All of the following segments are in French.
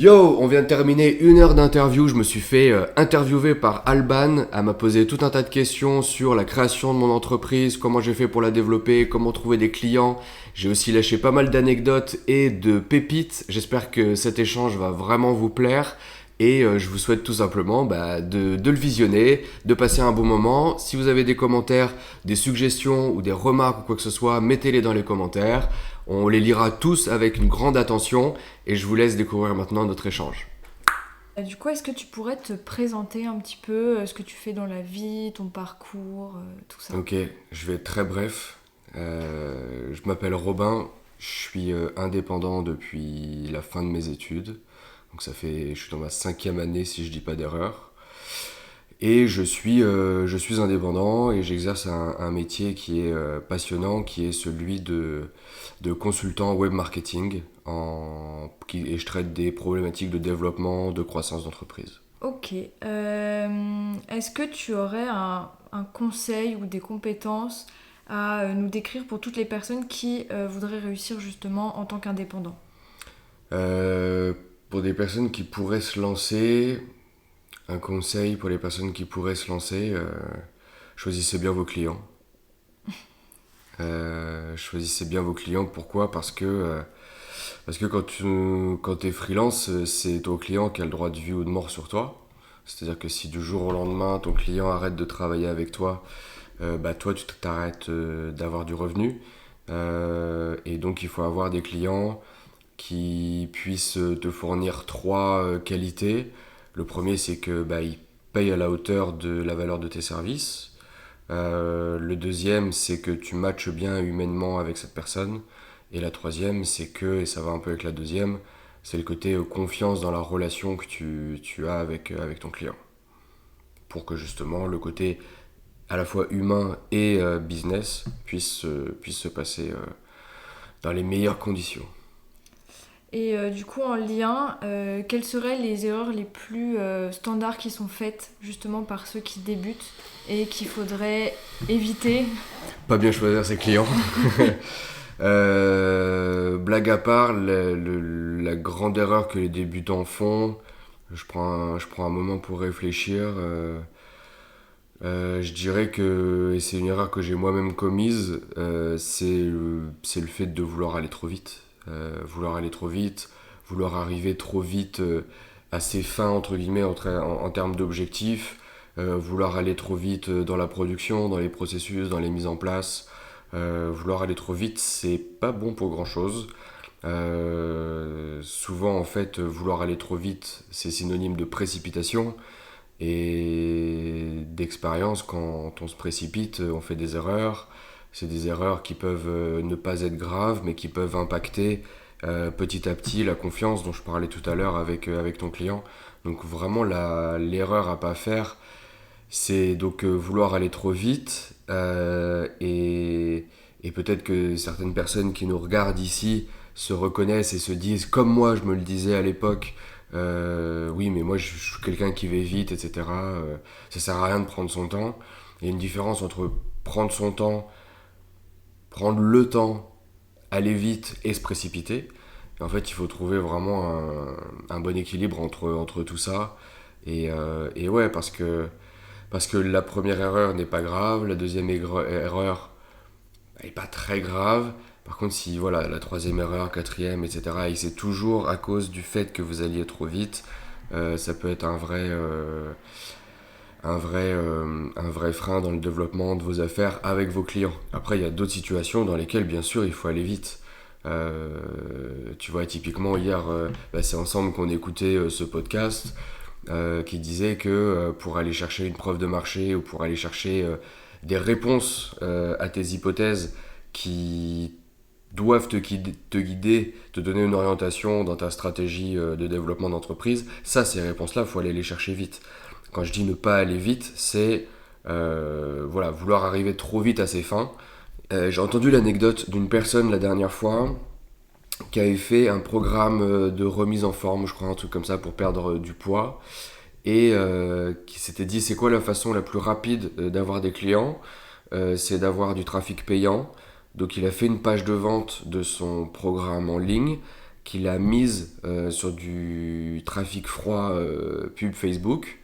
Yo, on vient de terminer 1 heure d'interview. Je me suis fait interviewer par Alban. Elle m'a posé tout un tas de questions sur la création de mon entreprise, comment j'ai fait pour la développer, comment trouver des clients. J'ai aussi lâché pas mal d'anecdotes et de pépites. J'espère que cet échange va vraiment vous plaire. Et je vous souhaite tout simplement de le visionner, de passer un bon moment. Si vous avez des commentaires, des suggestions ou des remarques ou quoi que ce soit, mettez-les dans les commentaires. On les lira tous avec une grande attention et je vous laisse découvrir maintenant notre échange. Du coup, est-ce que tu pourrais te présenter un petit peu ce que tu fais dans la vie, ton parcours, tout ça? Ok, je vais être très bref. Je m'appelle Robin, je suis indépendant depuis la fin de mes études. Donc je suis dans ma 5e année si je dis pas d'erreur. Et je suis indépendant et j'exerce un métier qui est passionnant, qui est celui de consultant web marketing. Et je traite des problématiques de développement, de croissance d'entreprise. Ok. Est-ce que tu aurais un conseil ou des compétences à nous décrire pour toutes les personnes qui voudraient réussir justement en tant qu'indépendant? Euh, pour des personnes qui pourraient se lancer, un conseil pour les personnes qui pourraient se lancer, choisissez bien vos clients. Choisissez bien vos clients, pourquoi? Parce que quand tu es freelance, c'est ton client qui a le droit de vie ou de mort sur toi. C'est-à-dire que si du jour au lendemain, ton client arrête de travailler avec toi, toi, tu t'arrêtes d'avoir du revenu. Et donc, il faut avoir des clients qui puissent te fournir trois qualités. Le premier, c'est que ils payent à la hauteur de la valeur de tes services. Le deuxième, c'est que tu matches bien humainement avec cette personne. Et la troisième, c'est que, et ça va un peu avec la deuxième, c'est le côté confiance dans la relation que tu as avec ton client. Pour que justement le côté à la fois humain et business puisse se passer dans les meilleures conditions. Et du coup, en lien, quelles seraient les erreurs les plus standards qui sont faites justement par ceux qui débutent et qu'il faudrait éviter? Pas bien choisir ses clients. Blague à part, la grande erreur que les débutants font, je prends un moment pour réfléchir. Je dirais que, et c'est une erreur que j'ai moi-même commise, c'est le fait de vouloir aller trop vite. Vouloir aller trop vite, vouloir arriver trop vite à ses fins, entre guillemets, en termes d'objectifs, vouloir aller trop vite dans la production, dans les processus, dans les mises en place. Vouloir aller trop vite, c'est pas bon pour grand-chose. Souvent, en fait, vouloir aller trop vite, c'est synonyme de précipitation. Et d'expérience, quand on se précipite, on fait des erreurs. C'est des erreurs qui peuvent ne pas être graves, mais qui peuvent impacter petit à petit la confiance dont je parlais tout à l'heure avec ton client. Donc vraiment, l'erreur à pas faire, c'est donc vouloir aller trop vite. Et peut-être que certaines personnes qui nous regardent ici se reconnaissent et se disent, comme moi je me le disais à l'époque, oui, mais moi je suis quelqu'un qui va vite, etc. Ça sert à rien de prendre son temps. Il y a une différence entre prendre son temps, prendre le temps, aller vite et se précipiter. Et en fait, il faut trouver vraiment un bon équilibre entre tout ça. Et ouais, parce que la première erreur n'est pas grave, la deuxième erreur n'est pas très grave. Par contre, si voilà, la troisième erreur, quatrième, etc., et c'est toujours à cause du fait que vous alliez trop vite, ça peut être un vrai frein dans le développement de vos affaires avec vos clients. Après, il y a d'autres situations dans lesquelles, bien sûr, il faut aller vite. Tu vois, typiquement, hier, c'est ensemble qu'on écoutait ce podcast qui disait que pour aller chercher une preuve de marché ou pour aller chercher des réponses à tes hypothèses qui doivent te guider, te donner une orientation dans ta stratégie de développement d'entreprise, ça, ces réponses-là, il faut aller les chercher vite. Quand je dis ne pas aller vite, c'est voilà, vouloir arriver trop vite à ses fins. J'ai entendu l'anecdote d'une personne la dernière fois qui avait fait un programme de remise en forme, je crois, un truc comme ça, pour perdre du poids. Et qui s'était dit, c'est quoi la façon la plus rapide d'avoir des clients? C'est d'avoir du trafic payant. Donc il a fait une page de vente de son programme en ligne, qu'il a mise sur du trafic froid pub Facebook.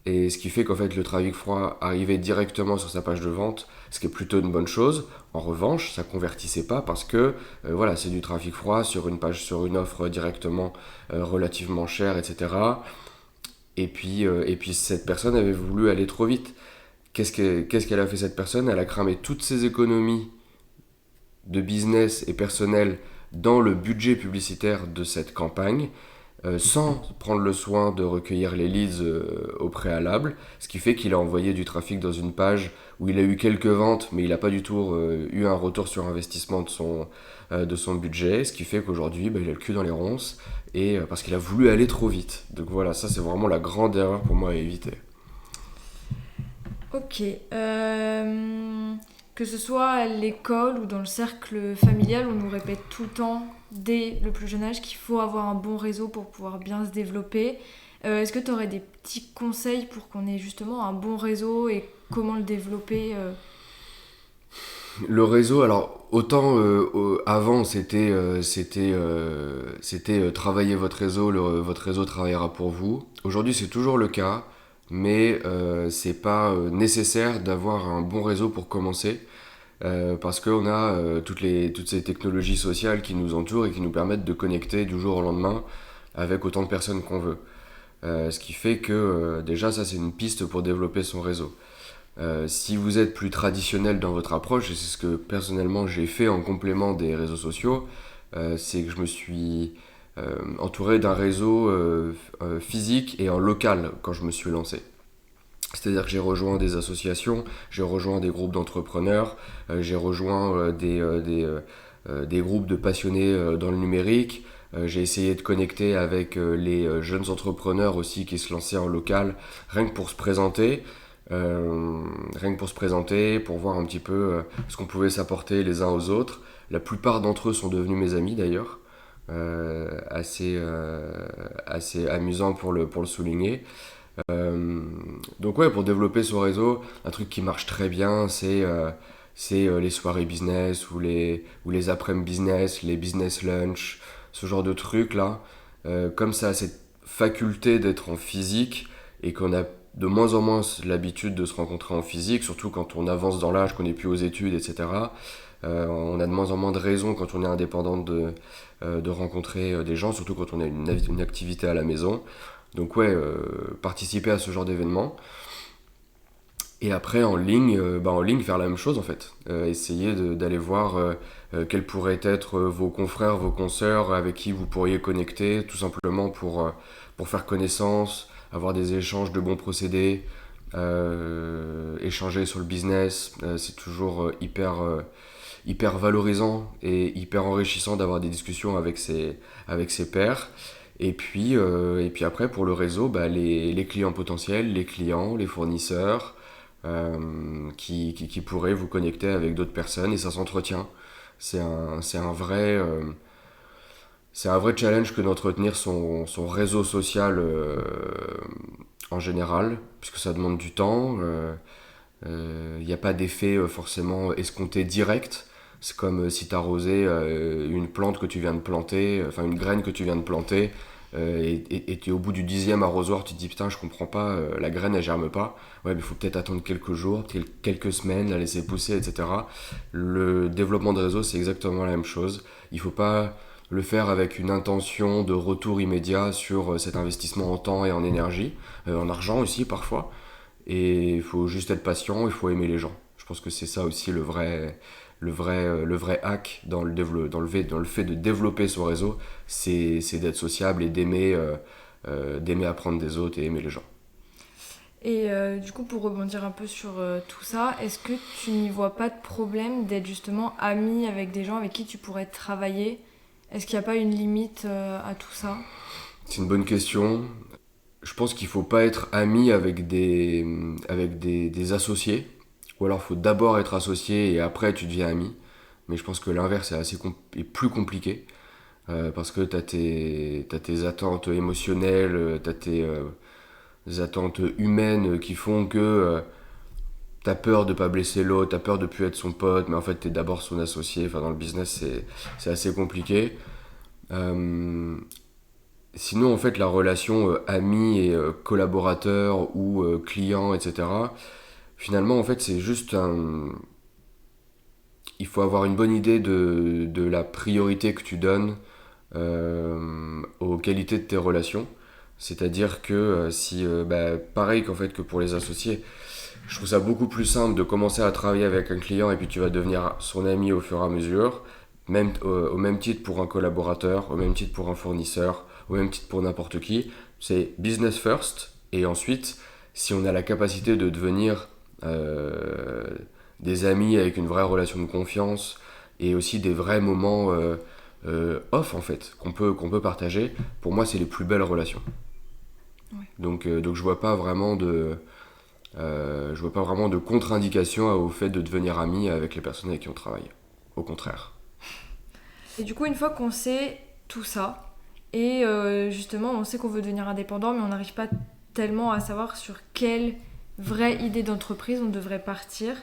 Et ce qui fait qu'en fait le trafic froid arrivait directement sur sa page de vente, ce qui est plutôt une bonne chose. En revanche, ça convertissait pas parce que voilà, c'est du trafic froid sur une page, sur une offre directement relativement chère, etc. Et puis cette personne avait voulu aller trop vite. Qu'est-ce qu'elle a fait cette personne? Elle a cramé toutes ses économies de business et personnel dans le budget publicitaire de cette campagne, sans prendre le soin de recueillir les leads au préalable, ce qui fait qu'il a envoyé du trafic dans une page où il a eu quelques ventes, mais il n'a pas du tout eu un retour sur investissement de son budget, ce qui fait qu'aujourd'hui, il a le cul dans les ronces, et parce qu'il a voulu aller trop vite. Donc voilà, ça c'est vraiment la grande erreur pour moi à éviter. Ok. Que ce soit à l'école ou dans le cercle familial, on nous répète tout le temps, dès le plus jeune âge, qu'il faut avoir un bon réseau pour pouvoir bien se développer. Est-ce que tu aurais des petits conseils pour qu'on ait justement un bon réseau et comment le développer Le réseau, alors autant avant c'était travailler votre réseau, votre réseau travaillera pour vous. Aujourd'hui c'est toujours le cas, mais c'est pas nécessaire d'avoir un bon réseau pour commencer, parce qu'on a toutes ces technologies sociales qui nous entourent et qui nous permettent de connecter du jour au lendemain avec autant de personnes qu'on veut. Ce qui fait que déjà ça c'est une piste pour développer son réseau. Si vous êtes plus traditionnel dans votre approche, et c'est ce que personnellement j'ai fait en complément des réseaux sociaux, c'est que je me suis entouré d'un réseau physique et en local quand je me suis lancé. C'est-à-dire que j'ai rejoint des associations, j'ai rejoint des groupes d'entrepreneurs, j'ai rejoint des groupes de passionnés dans le numérique. J'ai essayé de connecter avec les jeunes entrepreneurs aussi qui se lançaient en local, rien que pour se présenter. Rien que pour se présenter, pour voir un petit peu ce qu'on pouvait s'apporter les uns aux autres. La plupart d'entre eux sont devenus mes amis d'ailleurs, assez amusant pour le souligner. Donc ouais, pour développer son réseau, un truc qui marche très bien, c'est les soirées business ou les après-midi business, les business lunch, ce genre de trucs là. Comme ça a cette faculté d'être en physique et qu'on a de moins en moins l'habitude de se rencontrer en physique, surtout quand on avance dans l'âge, qu'on n'est plus aux études, etc. On a de moins en moins de raisons quand on est indépendant de rencontrer des gens, surtout quand on a une activité à la maison. Donc ouais, participer à ce genre d'événement. Et après en ligne faire la même chose en fait. Essayer d'aller voir quels pourraient être vos confrères, vos consoeurs avec qui vous pourriez connecter, tout simplement pour faire connaissance, avoir des échanges de bons procédés, échanger sur le business. C'est toujours hyper valorisant et hyper enrichissant d'avoir des discussions avec ses pairs. Et puis après, pour le réseau, les clients potentiels, les clients, les fournisseurs, qui pourraient vous connecter avec d'autres personnes et ça s'entretient. C'est un vrai challenge que d'entretenir son réseau social en général, puisque ça demande du temps. Il n'y a pas d'effet forcément escompté direct. C'est comme si tu arrosais une plante que tu viens de planter, enfin une graine que tu viens de planter, et tu es au bout du 10e arrosoir, tu te dis putain, je comprends pas, la graine elle germe pas. Ouais, mais il faut peut-être attendre quelques jours, quelques semaines, la laisser pousser, etc. Le développement de réseau, c'est exactement la même chose. Il faut pas le faire avec une intention de retour immédiat sur cet investissement en temps et en énergie, en argent aussi parfois. Et il faut juste être patient, il faut aimer les gens. Je pense que c'est ça aussi le vrai hack dans le fait de développer son réseau, c'est d'être sociable et d'aimer apprendre des autres et aimer les gens. Et du coup, pour rebondir un peu sur tout ça, est-ce que tu n'y vois pas de problème d'être justement ami avec des gens avec qui tu pourrais travailler? Est-ce qu'il n'y a pas une limite à tout ça? C'est une bonne question. Je pense qu'il faut pas être ami avec des associés, ou alors il faut d'abord être associé et après tu deviens ami. Mais je pense que l'inverse est plus compliqué, parce que t'as tes attentes émotionnelles, t'as tes attentes humaines qui font que t'as peur de pas blesser l'autre, t'as peur de plus être son pote, mais en fait t'es d'abord son associé. Enfin, dans le business, c'est assez compliqué. Euh, Sinon, en fait, la relation ami et collaborateur ou client, etc., finalement, en fait, c'est juste un... Il faut avoir une bonne idée de la priorité que tu donnes aux qualités de tes relations. C'est-à-dire que si, pareil qu'en fait que pour les associés, je trouve ça beaucoup plus simple de commencer à travailler avec un client et puis tu vas devenir son ami au fur et à mesure, même, au même titre pour un collaborateur, au même titre pour un fournisseur, au même titre pour n'importe qui. C'est business first et ensuite, si on a la capacité de devenir des amis avec une vraie relation de confiance et aussi des vrais moments off en fait qu'on peut partager, pour moi c'est les plus belles relations. Ouais. Donc je vois pas vraiment de contre-indication au fait de devenir ami avec les personnes avec qui on travaille. Au contraire. Et du coup, une fois qu'on sait tout ça, et justement, on sait qu'on veut devenir indépendant, mais on n'arrive pas tellement à savoir sur quelle vraie idée d'entreprise on devrait partir.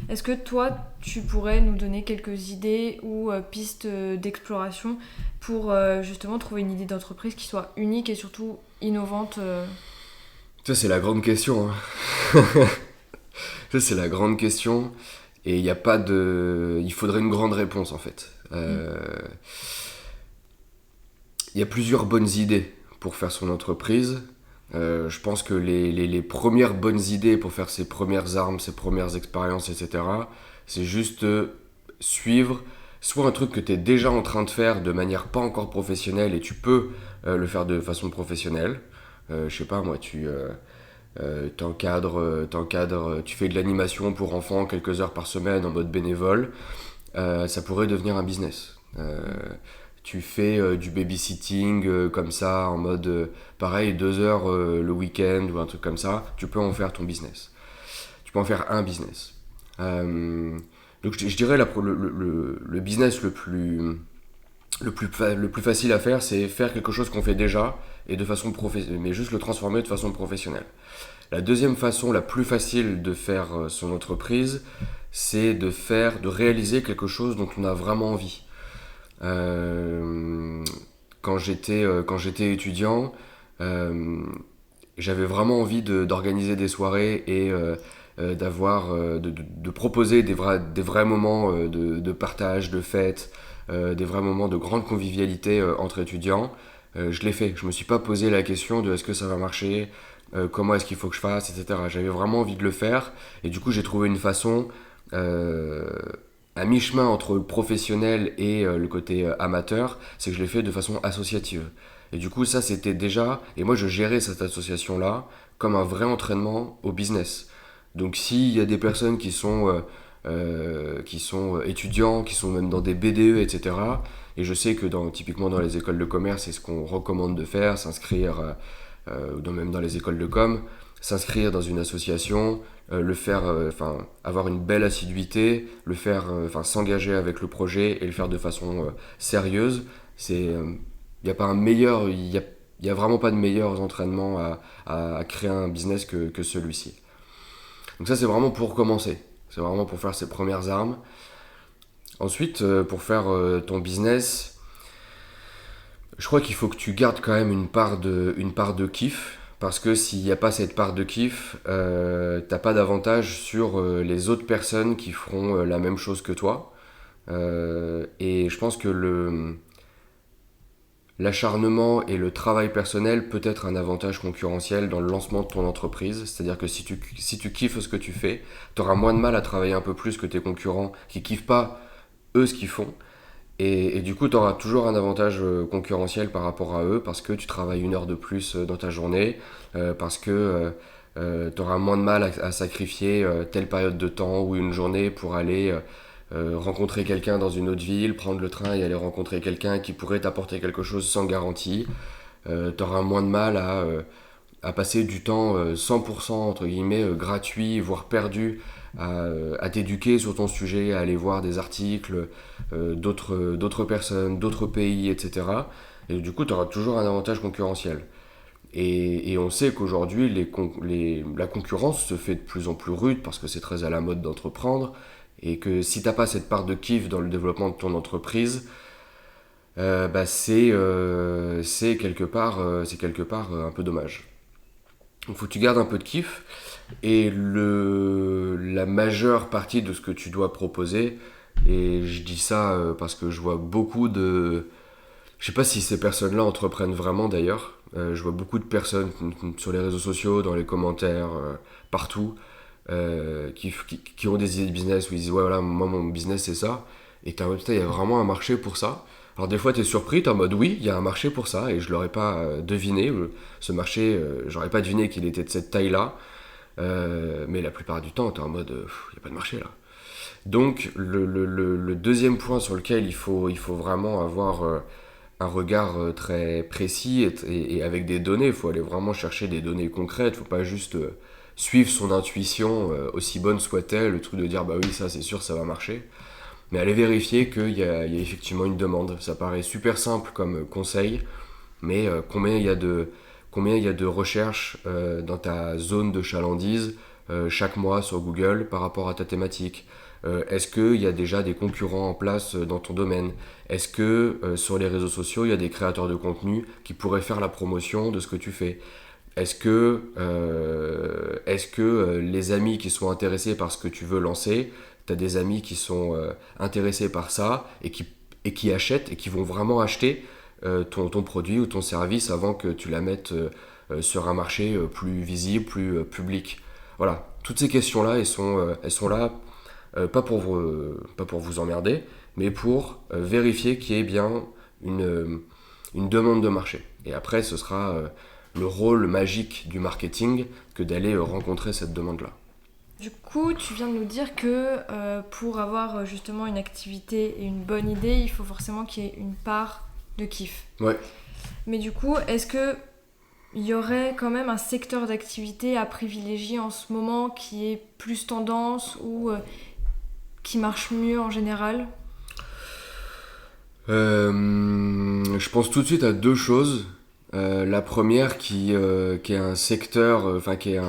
Est-ce que toi, tu pourrais nous donner quelques idées ou pistes d'exploration pour justement trouver une idée d'entreprise qui soit unique et surtout innovante Ça c'est la grande question. Ça c'est la grande question. Et il n'y a pas de... Il faudrait une grande réponse en fait. Il y a plusieurs bonnes idées pour faire son entreprise. Je pense que les premières bonnes idées pour faire ses premières armes, ses premières expériences, etc., c'est juste suivre soit un truc que tu es déjà en train de faire de manière pas encore professionnelle et tu peux le faire de façon professionnelle. Je sais pas, moi, tu fais de l'animation pour enfants quelques heures par semaine en mode bénévole. Ça pourrait devenir un business. Tu fais du babysitting comme ça, en mode pareil, 2 heures le week-end ou un truc comme ça, tu peux en faire ton business. Tu peux en faire un business. Donc je dirais le business le plus facile à faire, c'est faire quelque chose qu'on fait déjà, et de façon mais juste le transformer de façon professionnelle. La deuxième façon, la plus facile de faire son entreprise, c'est de réaliser quelque chose dont on a vraiment envie. Euh, quand j'étais étudiant, euh, j'avais vraiment envie d'organiser des soirées et de proposer des vrais moments de partage, de fête, des vrais moments de grande convivialité entre étudiants. Je l'ai fait. Je me suis pas posé la question de est-ce que ça va marcher, comment est-ce qu'il faut que je fasse, etc. J'avais vraiment envie de le faire et du coup j'ai trouvé une façon euh, à mi-chemin entre le professionnel et le côté amateur, c'est que je l'ai fait de façon associative. Et du coup, ça, c'était déjà... Et moi, je gérais cette association-là comme un vrai entraînement au business. Donc, s'il y a des personnes qui sont étudiants, qui sont même dans des BDE, etc., et je sais que typiquement dans les écoles de commerce, c'est ce qu'on recommande de faire, s'inscrire, même dans les écoles de com, s'inscrire dans une association, le faire, avoir une belle assiduité, le faire, s'engager avec le projet et le faire de façon sérieuse. Il n'y a pas un meilleur, il y a vraiment pas de meilleurs entraînements à créer un business que celui-ci. Donc ça c'est vraiment pour commencer, c'est vraiment pour faire ses premières armes. Ensuite, pour faire ton business, je crois qu'il faut que tu gardes quand même une part de kiff. Parce que s'il n'y a pas cette part de kiff, t'as pas d'avantage sur les autres personnes qui feront la même chose que toi. Et je pense que l'acharnement et le travail personnel peut être un avantage concurrentiel dans le lancement de ton entreprise. C'est-à-dire que si tu kiffes ce que tu fais, tu auras moins de mal à travailler un peu plus que tes concurrents qui kiffent pas eux ce qu'ils font. Et du coup, tu auras toujours un avantage concurrentiel par rapport à eux parce que tu travailles 1 heure de plus dans ta journée, parce que tu auras moins de mal à sacrifier telle période de temps ou une journée pour aller rencontrer quelqu'un dans une autre ville, prendre le train et aller rencontrer quelqu'un qui pourrait t'apporter quelque chose sans garantie. Tu auras moins de mal à passer du temps 100% entre guillemets gratuit, voire perdu, à t'éduquer sur ton sujet, à aller voir des articles d'autres personnes, d'autres pays, etc. Et du coup, tu auras toujours un avantage concurrentiel. Et on sait qu'aujourd'hui, la concurrence se fait de plus en plus rude parce que c'est très à la mode d'entreprendre. Et que si tu n'as pas cette part de kiff dans le développement de ton entreprise, c'est quelque part un peu dommage. Donc faut que tu gardes un peu de kiff et la majeure partie de ce que tu dois proposer, et je dis ça parce que je vois beaucoup de... Je sais pas si ces personnes-là entreprennent vraiment d'ailleurs. Je vois beaucoup de personnes sur les réseaux sociaux, dans les commentaires, partout, qui ont des idées de business où ils disent ouais voilà moi mon business c'est ça, et t'es en mode putain il y a vraiment un marché pour ça. Alors des fois t'es surpris, t'es en mode oui il y a un marché pour ça et je l'aurais pas deviné, ce marché j'aurais pas deviné qu'il était de cette taille là. Mais la plupart du temps t'es en mode il y a pas de marché là. Donc le deuxième point sur lequel il faut vraiment avoir un regard très précis et avec des données. Il faut aller vraiment chercher des données concrètes. Il ne faut pas juste suivre son intuition, aussi bonne soit-elle, le truc de dire bah oui, ça c'est sûr, ça va marcher. Mais aller vérifier qu'il y a effectivement une demande. Ça paraît super simple comme conseil, mais combien il y a de recherches dans ta zone de chalandise chaque mois sur Google par rapport à ta thématique. Est-ce qu'il y a déjà des concurrents en place dans ton domaine? Est-ce que sur les réseaux sociaux, il y a des créateurs de contenu qui pourraient faire la promotion de ce que tu fais? Est-ce que les amis qui sont intéressés par ce que tu veux lancer, tu as des amis qui sont intéressés par ça et qui achètent et qui vont vraiment acheter ton produit ou ton service avant que tu la mettes sur un marché plus visible, plus public? Voilà, toutes ces questions-là, elles sont là pas pour vous emmerder, mais pour vérifier qu'il y ait bien une demande de marché. Et après, ce sera le rôle magique du marketing que d'aller rencontrer cette demande-là. Du coup, tu viens de nous dire que pour avoir justement une activité et une bonne idée, il faut forcément qu'il y ait une part de kiff. Ouais. Mais du coup, est-ce que il y aurait quand même un secteur d'activité à privilégier en ce moment qui est plus tendance ou qui marche mieux en général? Je pense tout de suite à deux choses. La première qui est un secteur, enfin qui est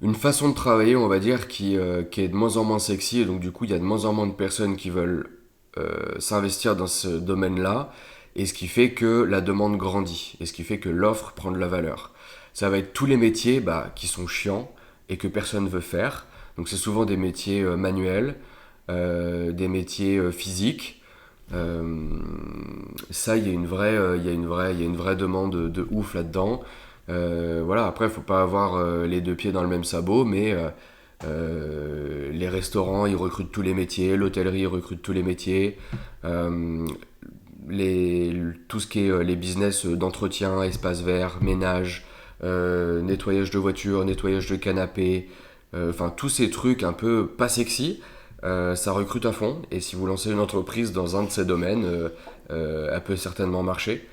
une façon de travailler, on va dire, qui est de moins en moins sexy, et donc du coup il y a de moins en moins de personnes qui veulent s'investir dans ce domaine-là, et ce qui fait que la demande grandit, et ce qui fait que l'offre prend de la valeur. Ça va être tous les métiers qui sont chiants et que personne veut faire. Donc c'est souvent des métiers manuels, des métiers physiques. Euh, Ça, il y a une vraie demande de ouf là-dedans. Voilà, après, il faut pas avoir les deux pieds dans le même sabot, mais les restaurants, ils recrutent tous les métiers, l'hôtellerie, ils recrutent tous les métiers, euh, tout ce qui est les business d'entretien, espace vert, ménage, nettoyage de voitures, nettoyage de canapés, enfin tous ces trucs un peu pas sexy, ça recrute à fond. Et si vous lancez une entreprise dans un de ces domaines, elle peut certainement marcher.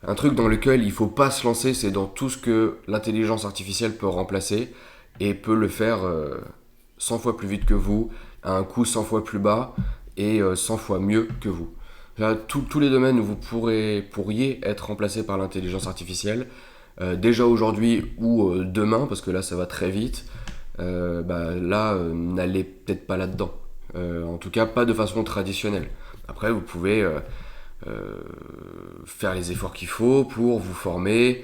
Un truc dans lequel il faut pas se lancer, c'est dans tout ce que l'intelligence artificielle peut remplacer et peut le faire 100 fois plus vite que vous, à un coût 100 fois plus bas et 100 fois mieux que vous. Là, tous les domaines où vous pourriez être remplacé par l'intelligence artificielle, déjà aujourd'hui ou demain, parce que là ça va très vite, n'allez peut-être pas là-dedans. En tout cas, pas de façon traditionnelle. Après, vous pouvez faire les efforts qu'il faut pour vous former,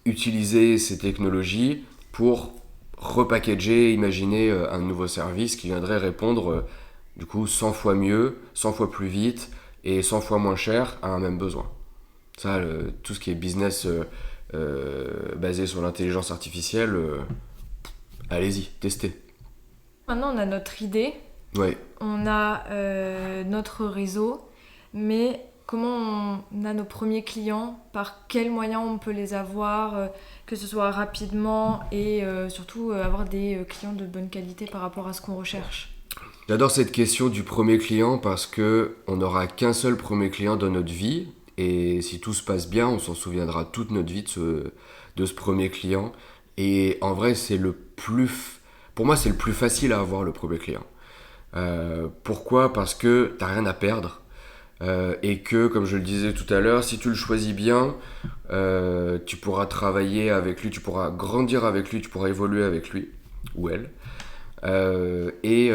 utiliser ces technologies pour repackager, imaginer un nouveau service qui viendrait répondre du coup 100 fois mieux, 100 fois plus vite et 100 fois moins cher à un même besoin. Ça, tout ce qui est business basé sur l'intelligence artificielle, allez-y, testez. Maintenant, on a notre idée, Ouais. on a notre réseau, mais comment on a nos premiers clients, par quels moyens on peut les avoir, que ce soit rapidement et surtout avoir des clients de bonne qualité par rapport à ce qu'on recherche. J'adore cette question du premier client parce que on n'aura qu'un seul premier client dans notre vie, et si tout se passe bien, on s'en souviendra toute notre vie de ce premier client. Et en vrai, pour moi, c'est le plus facile à avoir, le premier client. Pourquoi? Parce que t'as rien à perdre. Et que, comme je le disais tout à l'heure, si tu le choisis bien, tu pourras travailler avec lui, tu pourras grandir avec lui, tu pourras évoluer avec lui ou elle. Et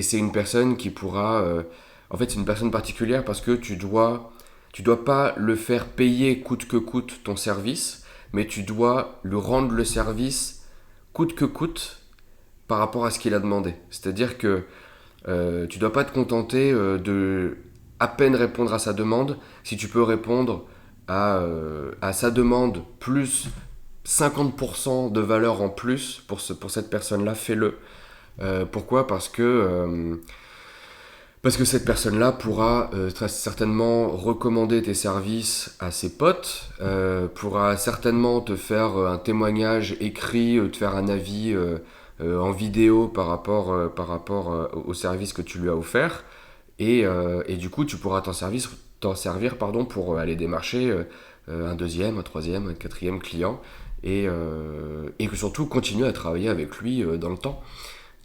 c'est une personne qui pourra En fait, c'est une personne particulière parce que tu dois pas le faire payer coûte que coûte ton service, mais tu dois lui rendre le service coûte que coûte par rapport à ce qu'il a demandé. C'est-à-dire que tu dois pas te contenter de à peine répondre à sa demande. Si tu peux répondre à sa demande plus 50% de valeur en plus pour cette personne-là, fais-le. Pourquoi parce que cette personne-là pourra très certainement recommander tes services à ses potes, pourra certainement te faire un témoignage écrit, te faire un avis en vidéo par rapport au service que tu lui as offert. Et du coup, tu pourras t'en servir pardon, pour aller démarcher un deuxième, un troisième, un quatrième client. Et que surtout continuer à travailler avec lui dans le temps.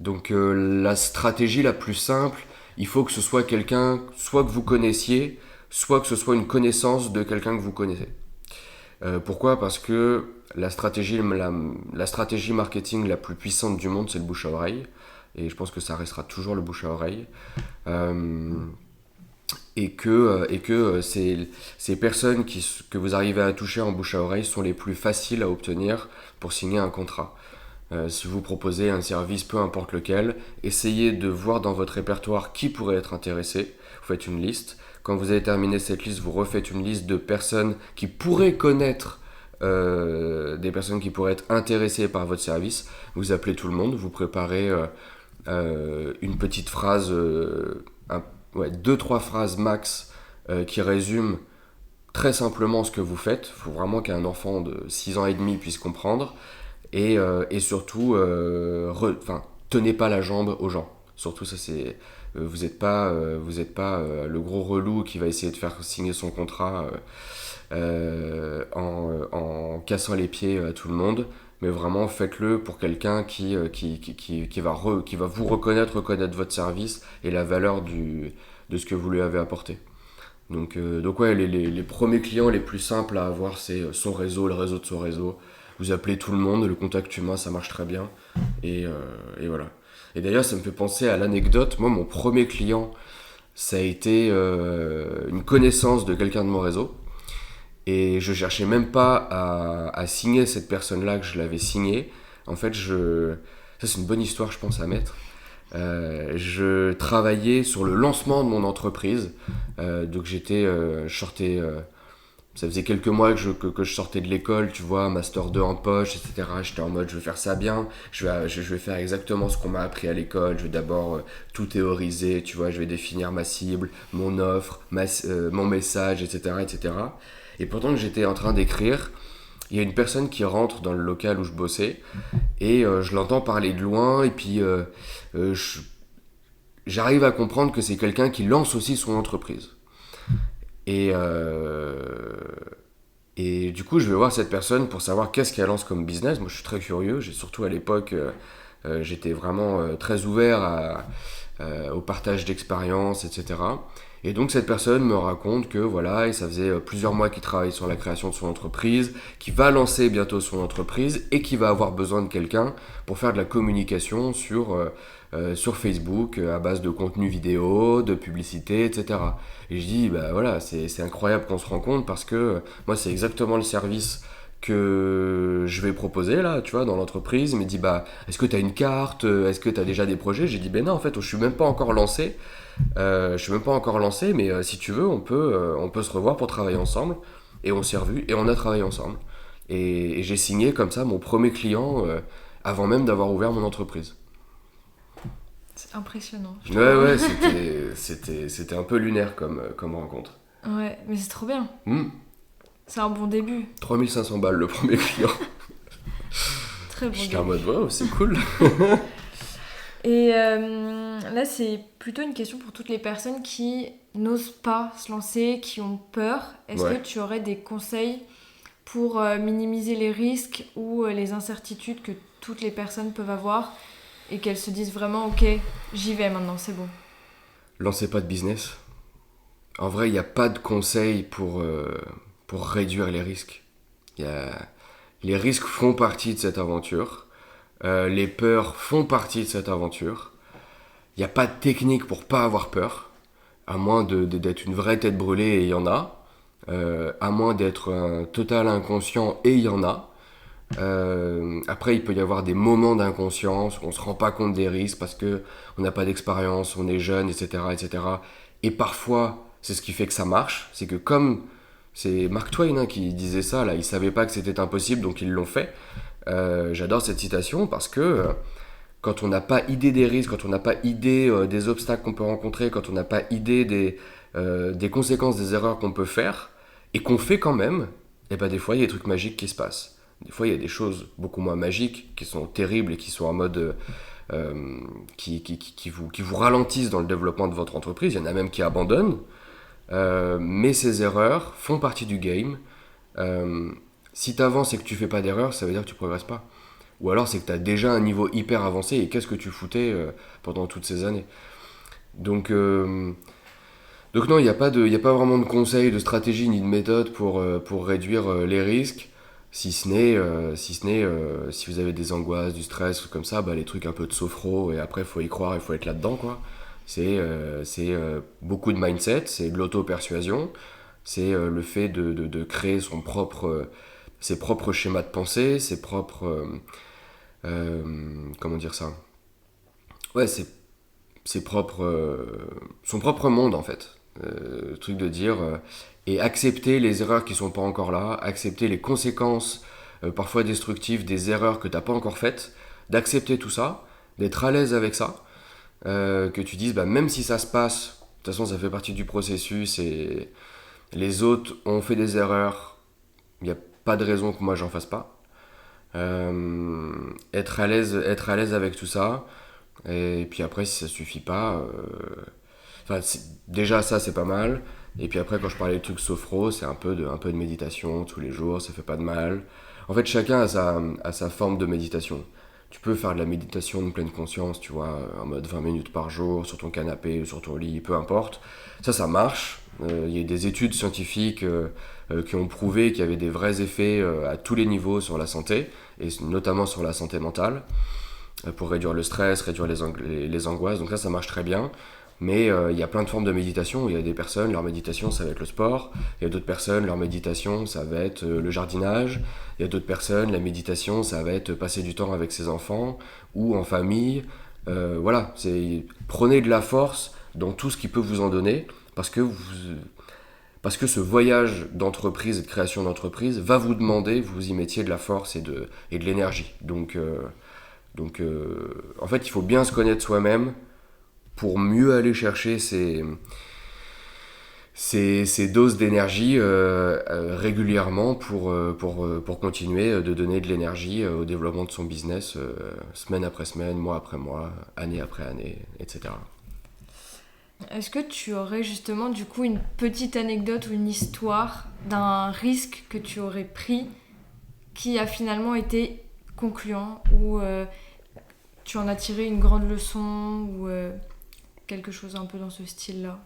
Donc la stratégie la plus simple, il faut que ce soit quelqu'un, soit que vous connaissiez, soit que ce soit une connaissance de quelqu'un que vous connaissez. Pourquoi ? Parce que la stratégie marketing la plus puissante du monde, c'est le bouche à oreille. Et je pense que ça restera toujours le bouche à oreille. Euh, ces personnes que vous arrivez à toucher en bouche à oreille sont les plus faciles à obtenir pour signer un contrat. Si vous proposez un service, peu importe lequel, essayez de voir dans votre répertoire qui pourrait être intéressé. Vous faites une liste. Quand vous avez terminé cette liste, vous refaites une liste de personnes qui pourraient connaître des personnes qui pourraient être intéressées par votre service. Vous appelez tout le monde, vous préparez une petite phrase, deux, trois phrases max qui résument très simplement ce que vous faites. Il faut vraiment qu'un enfant de 6 ans et demi puisse comprendre. Et surtout, tenez pas la jambe aux gens. Surtout, ça c'est. Vous n'êtes pas le gros relou qui va essayer de faire signer son contrat en cassant les pieds à tout le monde. Mais vraiment, faites-le pour quelqu'un qui va vous reconnaître votre service et la valeur de ce que vous lui avez apporté. Donc ouais, les premiers clients les plus simples à avoir, c'est son réseau, le réseau de son réseau. Vous appelez tout le monde, le contact humain, ça marche très bien. Et voilà. Et d'ailleurs, ça me fait penser à l'anecdote. Moi, mon premier client, ça a été une connaissance de quelqu'un de mon réseau. Et je cherchais même pas à signer cette personne-là que je l'avais signée. En fait, ça c'est une bonne histoire, je pense, à mettre. Je travaillais sur le lancement de mon entreprise. Donc je sortais... ça faisait quelques mois que je sortais de l'école, tu vois, master 2 en poche, etc. J'étais en mode, je veux faire ça bien, je vais faire exactement ce qu'on m'a appris à l'école, je vais d'abord tout théoriser, tu vois, je vais définir ma cible, mon offre, mon message, etc., etc. Et pourtant que j'étais en train d'écrire, il y a une personne qui rentre dans le local où je bossais, et je l'entends parler de loin, et puis j'arrive à comprendre que c'est quelqu'un qui lance aussi son entreprise. Et du coup, je vais voir cette personne pour savoir qu'est-ce qu'elle lance comme business. Moi, je suis très curieux. Surtout à l'époque, j'étais vraiment très ouvert au partage d'expériences, etc. Et donc, cette personne me raconte que voilà, et ça faisait plusieurs mois qu'il travaille sur la création de son entreprise, qu'il va lancer bientôt son entreprise et qu'il va avoir besoin de quelqu'un pour faire de la communication sur Facebook à base de contenu vidéo, de publicité, etc. Et je dis, bah voilà, c'est incroyable qu'on se rencontre parce que moi, c'est exactement le service que je vais proposer là, tu vois, dans l'entreprise. Il me dit, bah, est-ce que tu as une carte? Est-ce que tu as déjà des projets? J'ai dit, ben non, en fait, je suis même pas encore lancé. Mais si tu veux, on peut se revoir pour travailler ensemble. Et on s'est revus et on a travaillé ensemble. Et j'ai signé comme ça mon premier client avant même d'avoir ouvert mon entreprise. C'est impressionnant. Ouais, c'était un peu lunaire comme rencontre. Ouais, mais c'est trop bien. C'est un bon début. 3500 balles le premier client. Très bon J'étais début. en mode, wow, c'est cool. Et là, c'est plutôt une question pour toutes les personnes qui n'osent pas se lancer, qui ont peur. Est-ce que tu aurais des conseils pour minimiser les risques ou les incertitudes que toutes les personnes peuvent avoir et qu'elles se disent vraiment, ok, j'y vais maintenant, c'est bon? Lancez pas de business. En vrai, il n'y a pas de conseil pour réduire les risques. Les risques font partie de cette aventure. Les peurs font partie de cette aventure. Il n'y a pas de technique pour pas avoir peur. à moins d'être une vraie tête brûlée, et il y en a, à moins d'être un total inconscient, et il y en a. Après, il peut y avoir des moments d'inconscience où on ne se rend pas compte des risques parce qu'on n'a pas d'expérience, on est jeune, etc., etc. Et parfois, c'est ce qui fait que ça marche. C'est que comme c'est Mark Twain qui disait ça, là, ils ne savaient pas que c'était impossible, donc ils l'ont fait. J'adore cette citation parce que quand on n'a pas idée des risques, quand on n'a pas idée des obstacles qu'on peut rencontrer, quand on n'a pas idée des conséquences des erreurs qu'on peut faire, et qu'on fait quand même, et ben des fois il y a des trucs magiques qui se passent. Des fois il y a des choses beaucoup moins magiques, qui sont terribles et qui sont en mode... qui vous ralentissent dans le développement de votre entreprise. Il y en a même qui abandonnent. Mais ces erreurs font partie du game. Si tu avances et que tu fais pas d'erreurs, ça veut dire que tu progresses pas. Ou alors c'est que tu as déjà un niveau hyper avancé et qu'est-ce que tu foutais pendant toutes ces années. Donc non, il n'y a pas vraiment de conseils, de stratégie ni de méthode pour réduire les risques. Si ce n'est, si vous avez des angoisses, du stress, comme ça, bah, les trucs un peu de sophro, et après, il faut y croire, il faut être là-dedans, quoi. C'est beaucoup de mindset, c'est de l'auto-persuasion, c'est le fait de créer ses propres schémas de pensée, ses propres... comment dire ça? Ouais, son propre monde, en fait. Le truc de dire... et accepter les erreurs qui sont pas encore là, accepter les conséquences parfois destructives des erreurs que t'as pas encore faites, d'accepter tout ça, d'être à l'aise avec ça, que tu dises bah, même si ça se passe, de toute façon ça fait partie du processus et les autres ont fait des erreurs, il n'y a pas de raison que moi j'en fasse pas. Être à l'aise avec tout ça, et puis après si ça suffit pas, déjà ça c'est pas mal. Et puis après, quand je parlais de trucs sophro, c'est un peu de méditation tous les jours, ça fait pas de mal. En fait, chacun a sa forme de méditation. Tu peux faire de la méditation de pleine conscience, tu vois, en mode 20 minutes par jour, sur ton canapé, sur ton lit, peu importe. Ça marche. Il y a des études scientifiques qui ont prouvé qu'il y avait des vrais effets à tous les niveaux sur la santé, et notamment sur la santé mentale, pour réduire le stress, réduire les angoisses. Donc ça marche très bien. Mais il y a plein de formes de méditation. Il y a des personnes, leur méditation, ça va être le sport. Il y a d'autres personnes, leur méditation, ça va être le jardinage. Il y a d'autres personnes, la méditation, ça va être passer du temps avec ses enfants ou en famille. Voilà, prenez de la force dans tout ce qui peut vous en donner parce que ce voyage d'entreprise et de création d'entreprise va vous demander que vous y mettiez de la force et de l'énergie. Donc, en fait, il faut bien se connaître soi-même pour mieux aller chercher ces doses d'énergie régulièrement pour continuer de donner de l'énergie au développement de son business semaine après semaine, mois après mois, année après année, etc. Est-ce que tu aurais justement du coup une petite anecdote ou une histoire d'un risque que tu aurais pris qui a finalement été concluant ou tu en as tiré une grande leçon ou quelque chose un peu dans ce style-là,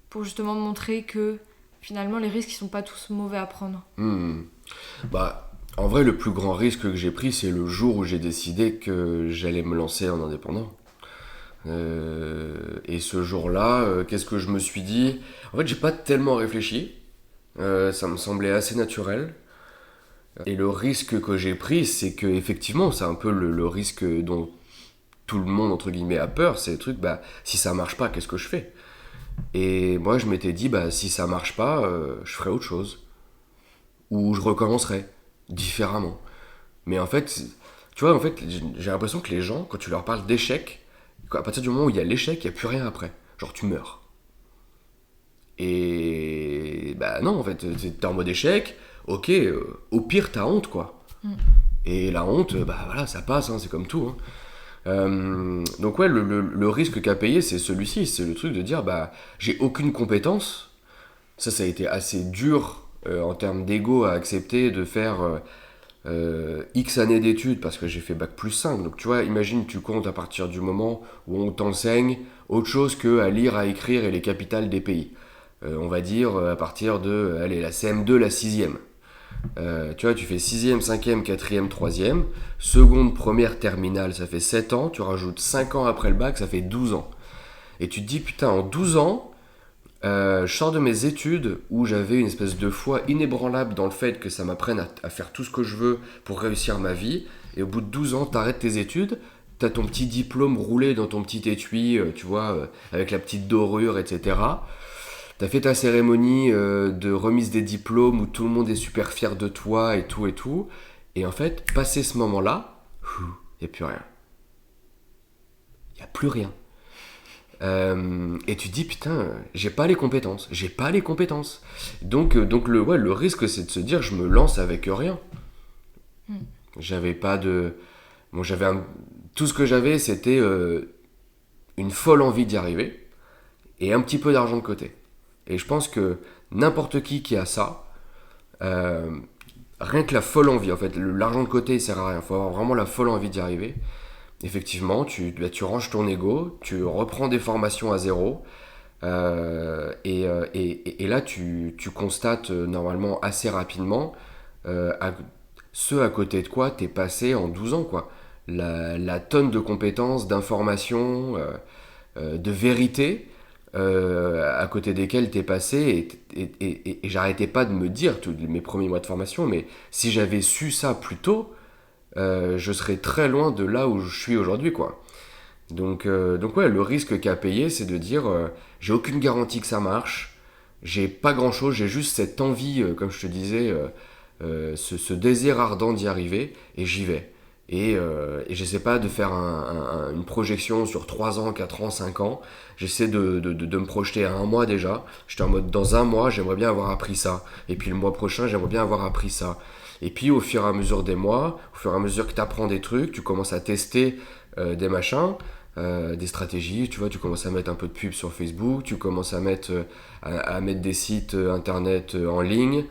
pour justement montrer que finalement les risques ils sont pas tous mauvais à prendre. Bah, en vrai, le plus grand risque que j'ai pris, c'est le jour où j'ai décidé que j'allais me lancer en indépendant. Et ce jour-là, qu'est-ce que je me suis dit? En fait, j'ai pas tellement réfléchi. Ça me semblait assez naturel. Et le risque que j'ai pris, c'est que effectivement, c'est un peu le risque dont tout le monde entre guillemets a peur, c'est le truc bah si ça marche pas qu'est-ce que je fais, et moi je m'étais dit bah si ça marche pas je ferai autre chose ou je recommencerai différemment. Mais en fait tu vois, en fait j'ai l'impression que les gens quand tu leur parles d'échec, à partir du moment où il y a l'échec il n'y a plus rien après, genre tu meurs. Et bah non, en fait t'es en mode échec, ok, au pire t'as honte quoi. Et la honte bah voilà ça passe hein, c'est comme tout hein. Donc ouais, le risque qu'à payer, c'est celui-ci, c'est le truc de dire bah j'ai aucune compétence. Ça a été assez dur en termes d'ego à accepter de faire X années d'études parce que j'ai fait bac+5. Donc tu vois, imagine tu comptes à partir du moment où on t'enseigne autre chose que à lire, à écrire et les capitales des pays. On va dire à partir de allez, la CM2, la 6e. Tu vois, tu fais 6e, 5e, 4e, 3e, seconde, première, terminale, ça fait 7 ans, tu rajoutes 5 ans après le bac, ça fait 12 ans. Et tu te dis, putain, en 12 ans, Je sors de mes études où j'avais une espèce de foi inébranlable dans le fait que ça m'apprenne à faire tout ce que je veux pour réussir ma vie. Et au bout de 12 ans, t'arrêtes tes études, t'as ton petit diplôme roulé dans ton petit étui, tu vois, avec la petite dorure, etc. T'as fait ta cérémonie de remise des diplômes où tout le monde est super fier de toi et tout et tout. Et en fait, passé ce moment-là, il n'y a plus rien. Il n'y a plus rien. Et tu te dis, putain, j'ai pas les compétences. Donc le risque, c'est de se dire, je me lance avec rien. J'avais pas de... Bon, tout ce que j'avais, c'était une folle envie d'y arriver et un petit peu d'argent de côté. Et je pense que n'importe qui a ça, rien que la folle envie, en fait, l'argent de côté, il sert à rien. Il faut avoir vraiment la folle envie d'y arriver. Effectivement, tu ranges ton ego, tu reprends des formations à zéro, et là, tu constates normalement assez rapidement ce à côté de quoi t'es passé en 12 ans, quoi. La tonne de compétences, d'informations, de vérité à côté desquelles t'es passé, et j'arrêtais pas de me dire, tous mes premiers mois de formation, mais si j'avais su ça plus tôt, je serais très loin de là où je suis aujourd'hui, quoi. Donc ouais, le risque qu'à payer, c'est de dire j'ai aucune garantie que ça marche, j'ai pas grand chose, j'ai juste cette envie, comme je te disais, ce désir ardent d'y arriver, et j'y vais. Et j'essaie pas de faire une projection sur 3 ans, 4 ans, 5 ans. J'essaie de me projeter à un mois déjà. J'étais en mode, dans un mois, j'aimerais bien avoir appris ça. Et puis le mois prochain, j'aimerais bien avoir appris ça. Et puis au fur et à mesure des mois, au fur et à mesure que tu apprends des trucs, tu commences à tester des machins, des stratégies. Tu vois, tu commences à mettre un peu de pub sur Facebook, tu commences à mettre des sites internet en ligne.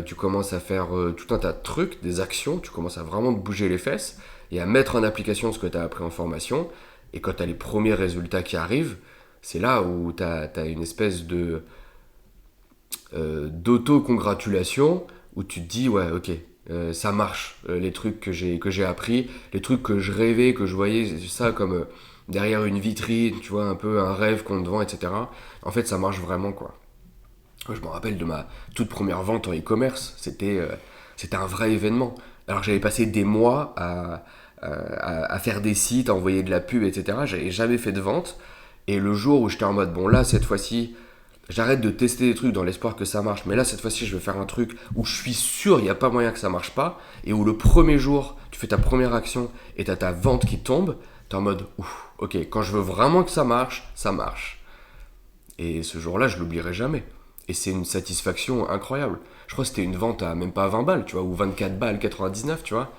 Tu commences à faire tout un tas de trucs, des actions, tu commences à vraiment te bouger les fesses et à mettre en application ce que tu as appris en formation. Et quand tu as les premiers résultats qui arrivent, c'est là où tu as une espèce d'auto-congratulation où tu te dis, ouais, ok, ça marche, les trucs que j'ai appris, les trucs que je rêvais, que je voyais, ça comme derrière une vitrine, tu vois, un peu un rêve qu'on te vend, etc. En fait, ça marche vraiment, quoi. Je me rappelle de ma toute première vente en e-commerce, c'était un vrai événement. Alors j'avais passé des mois à faire des sites, à envoyer de la pub, etc. J'avais jamais fait de vente. Et le jour où j'étais en mode, bon là, cette fois-ci, j'arrête de tester des trucs dans l'espoir que ça marche, mais là, cette fois-ci, je vais faire un truc où je suis sûr, il n'y a pas moyen que ça marche pas, et où le premier jour, tu fais ta première action et tu as ta vente qui tombe, tu es en mode, ouf, ok, quand je veux vraiment que ça marche, ça marche. Et ce jour-là, je l'oublierai jamais. Et c'est une satisfaction incroyable. Je crois que c'était une vente à même pas 20 balles, tu vois, ou 24 balles 99, tu vois.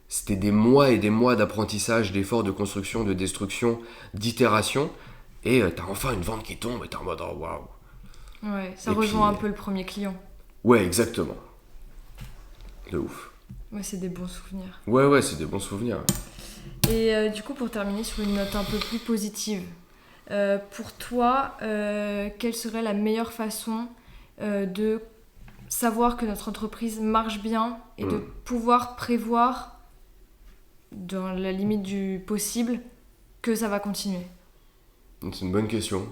C'était des mois et des mois d'apprentissage, d'efforts, de construction, de destruction, d'itération. Et t'as enfin une vente qui tombe et t'es en mode oh waouh. Ouais, ça rejoint un peu le premier client. Ouais, exactement. De ouf. Ouais, c'est des bons souvenirs. Ouais, c'est des bons souvenirs. Et du coup, pour terminer sur une note un peu plus positive, pour toi, quelle serait la meilleure façon de savoir que notre entreprise marche bien et de pouvoir prévoir, dans la limite du possible, que ça va continuer? C'est une bonne question.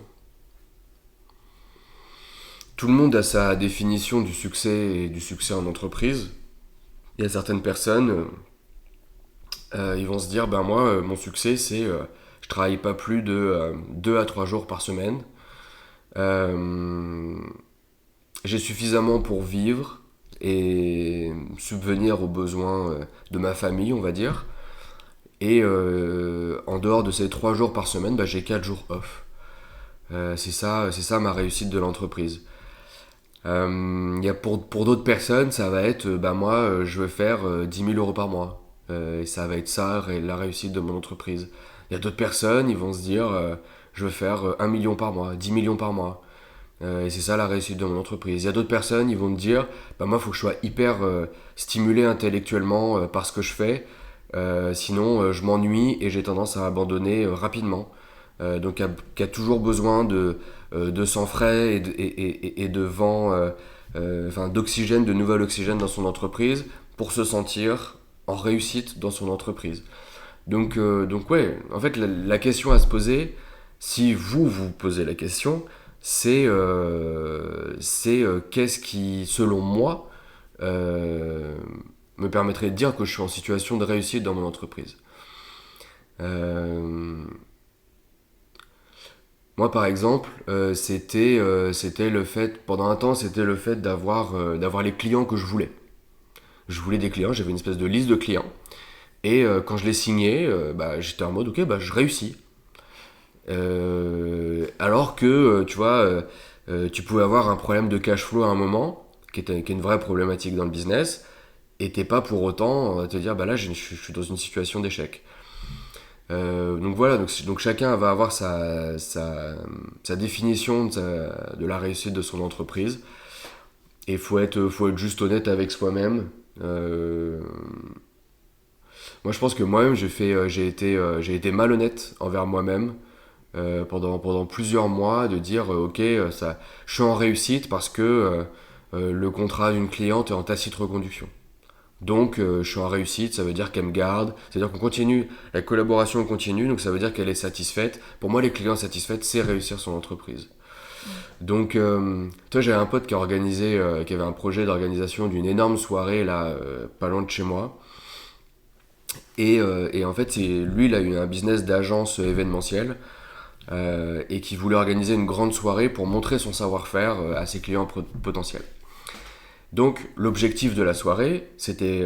Tout le monde a sa définition du succès et du succès en entreprise. Il y a certaines personnes, ils vont se dire, ben moi, mon succès, c'est je travaille pas plus de 2 à 3 jours par semaine. J'ai suffisamment pour vivre et subvenir aux besoins de ma famille, on va dire. Et en dehors de ces 3 jours par semaine, bah, j'ai 4 jours off. C'est ça ma réussite de l'entreprise. Pour d'autres personnes, ça va être, bah moi, je veux faire 10 000 euros par mois. Et ça va être ça, la réussite de mon entreprise. Il y a d'autres personnes, ils vont se dire, je veux faire 1 million par mois, 10 millions par mois. Et c'est ça la réussite de mon entreprise. Il y a d'autres personnes, ils vont me dire, bah moi, il faut que je sois hyper stimulé intellectuellement par ce que je fais. Sinon, je m'ennuie et j'ai tendance à abandonner rapidement. Donc, qui a toujours besoin de sang frais et de vent, d'oxygène, de nouvel oxygène dans son entreprise pour se sentir en réussite dans son entreprise. Donc ouais, en fait, la question à se poser, si vous posez la question, c'est qu'est-ce qui, selon moi, me permettrait de dire que je suis en situation de réussite dans mon entreprise. Moi, par exemple, c'était le fait, pendant un temps, c'était le fait d'avoir les clients que je voulais. Je voulais des clients, j'avais une espèce de liste de clients. Et quand je les signais, j'étais en mode, ok, je réussis. Alors que, tu vois, tu pouvais avoir un problème de cash flow à un moment, qui est une vraie problématique dans le business, et t'es pas pour autant te dire, là, je suis dans une situation d'échec. Donc voilà, donc chacun va avoir sa définition de la réussite de son entreprise. Et faut être juste honnête avec soi-même. Moi, je pense que moi-même, j'ai été malhonnête envers moi-même pendant plusieurs mois de dire, ok, je suis en réussite parce que le contrat d'une cliente est en tacite reconduction. Donc, je suis en réussite, ça veut dire qu'elle me garde, c'est-à-dire qu'on continue, la collaboration continue, donc ça veut dire qu'elle est satisfaite. Pour moi, les clients satisfaits, c'est réussir son entreprise. Donc, toi, j'avais un pote qui avait un projet d'organisation d'une énorme soirée là, pas loin de chez moi. Et en fait, lui, il a eu un business d'agence événementielle et qui voulait organiser une grande soirée pour montrer son savoir-faire à ses clients potentiels. Donc l'objectif de la soirée, c'était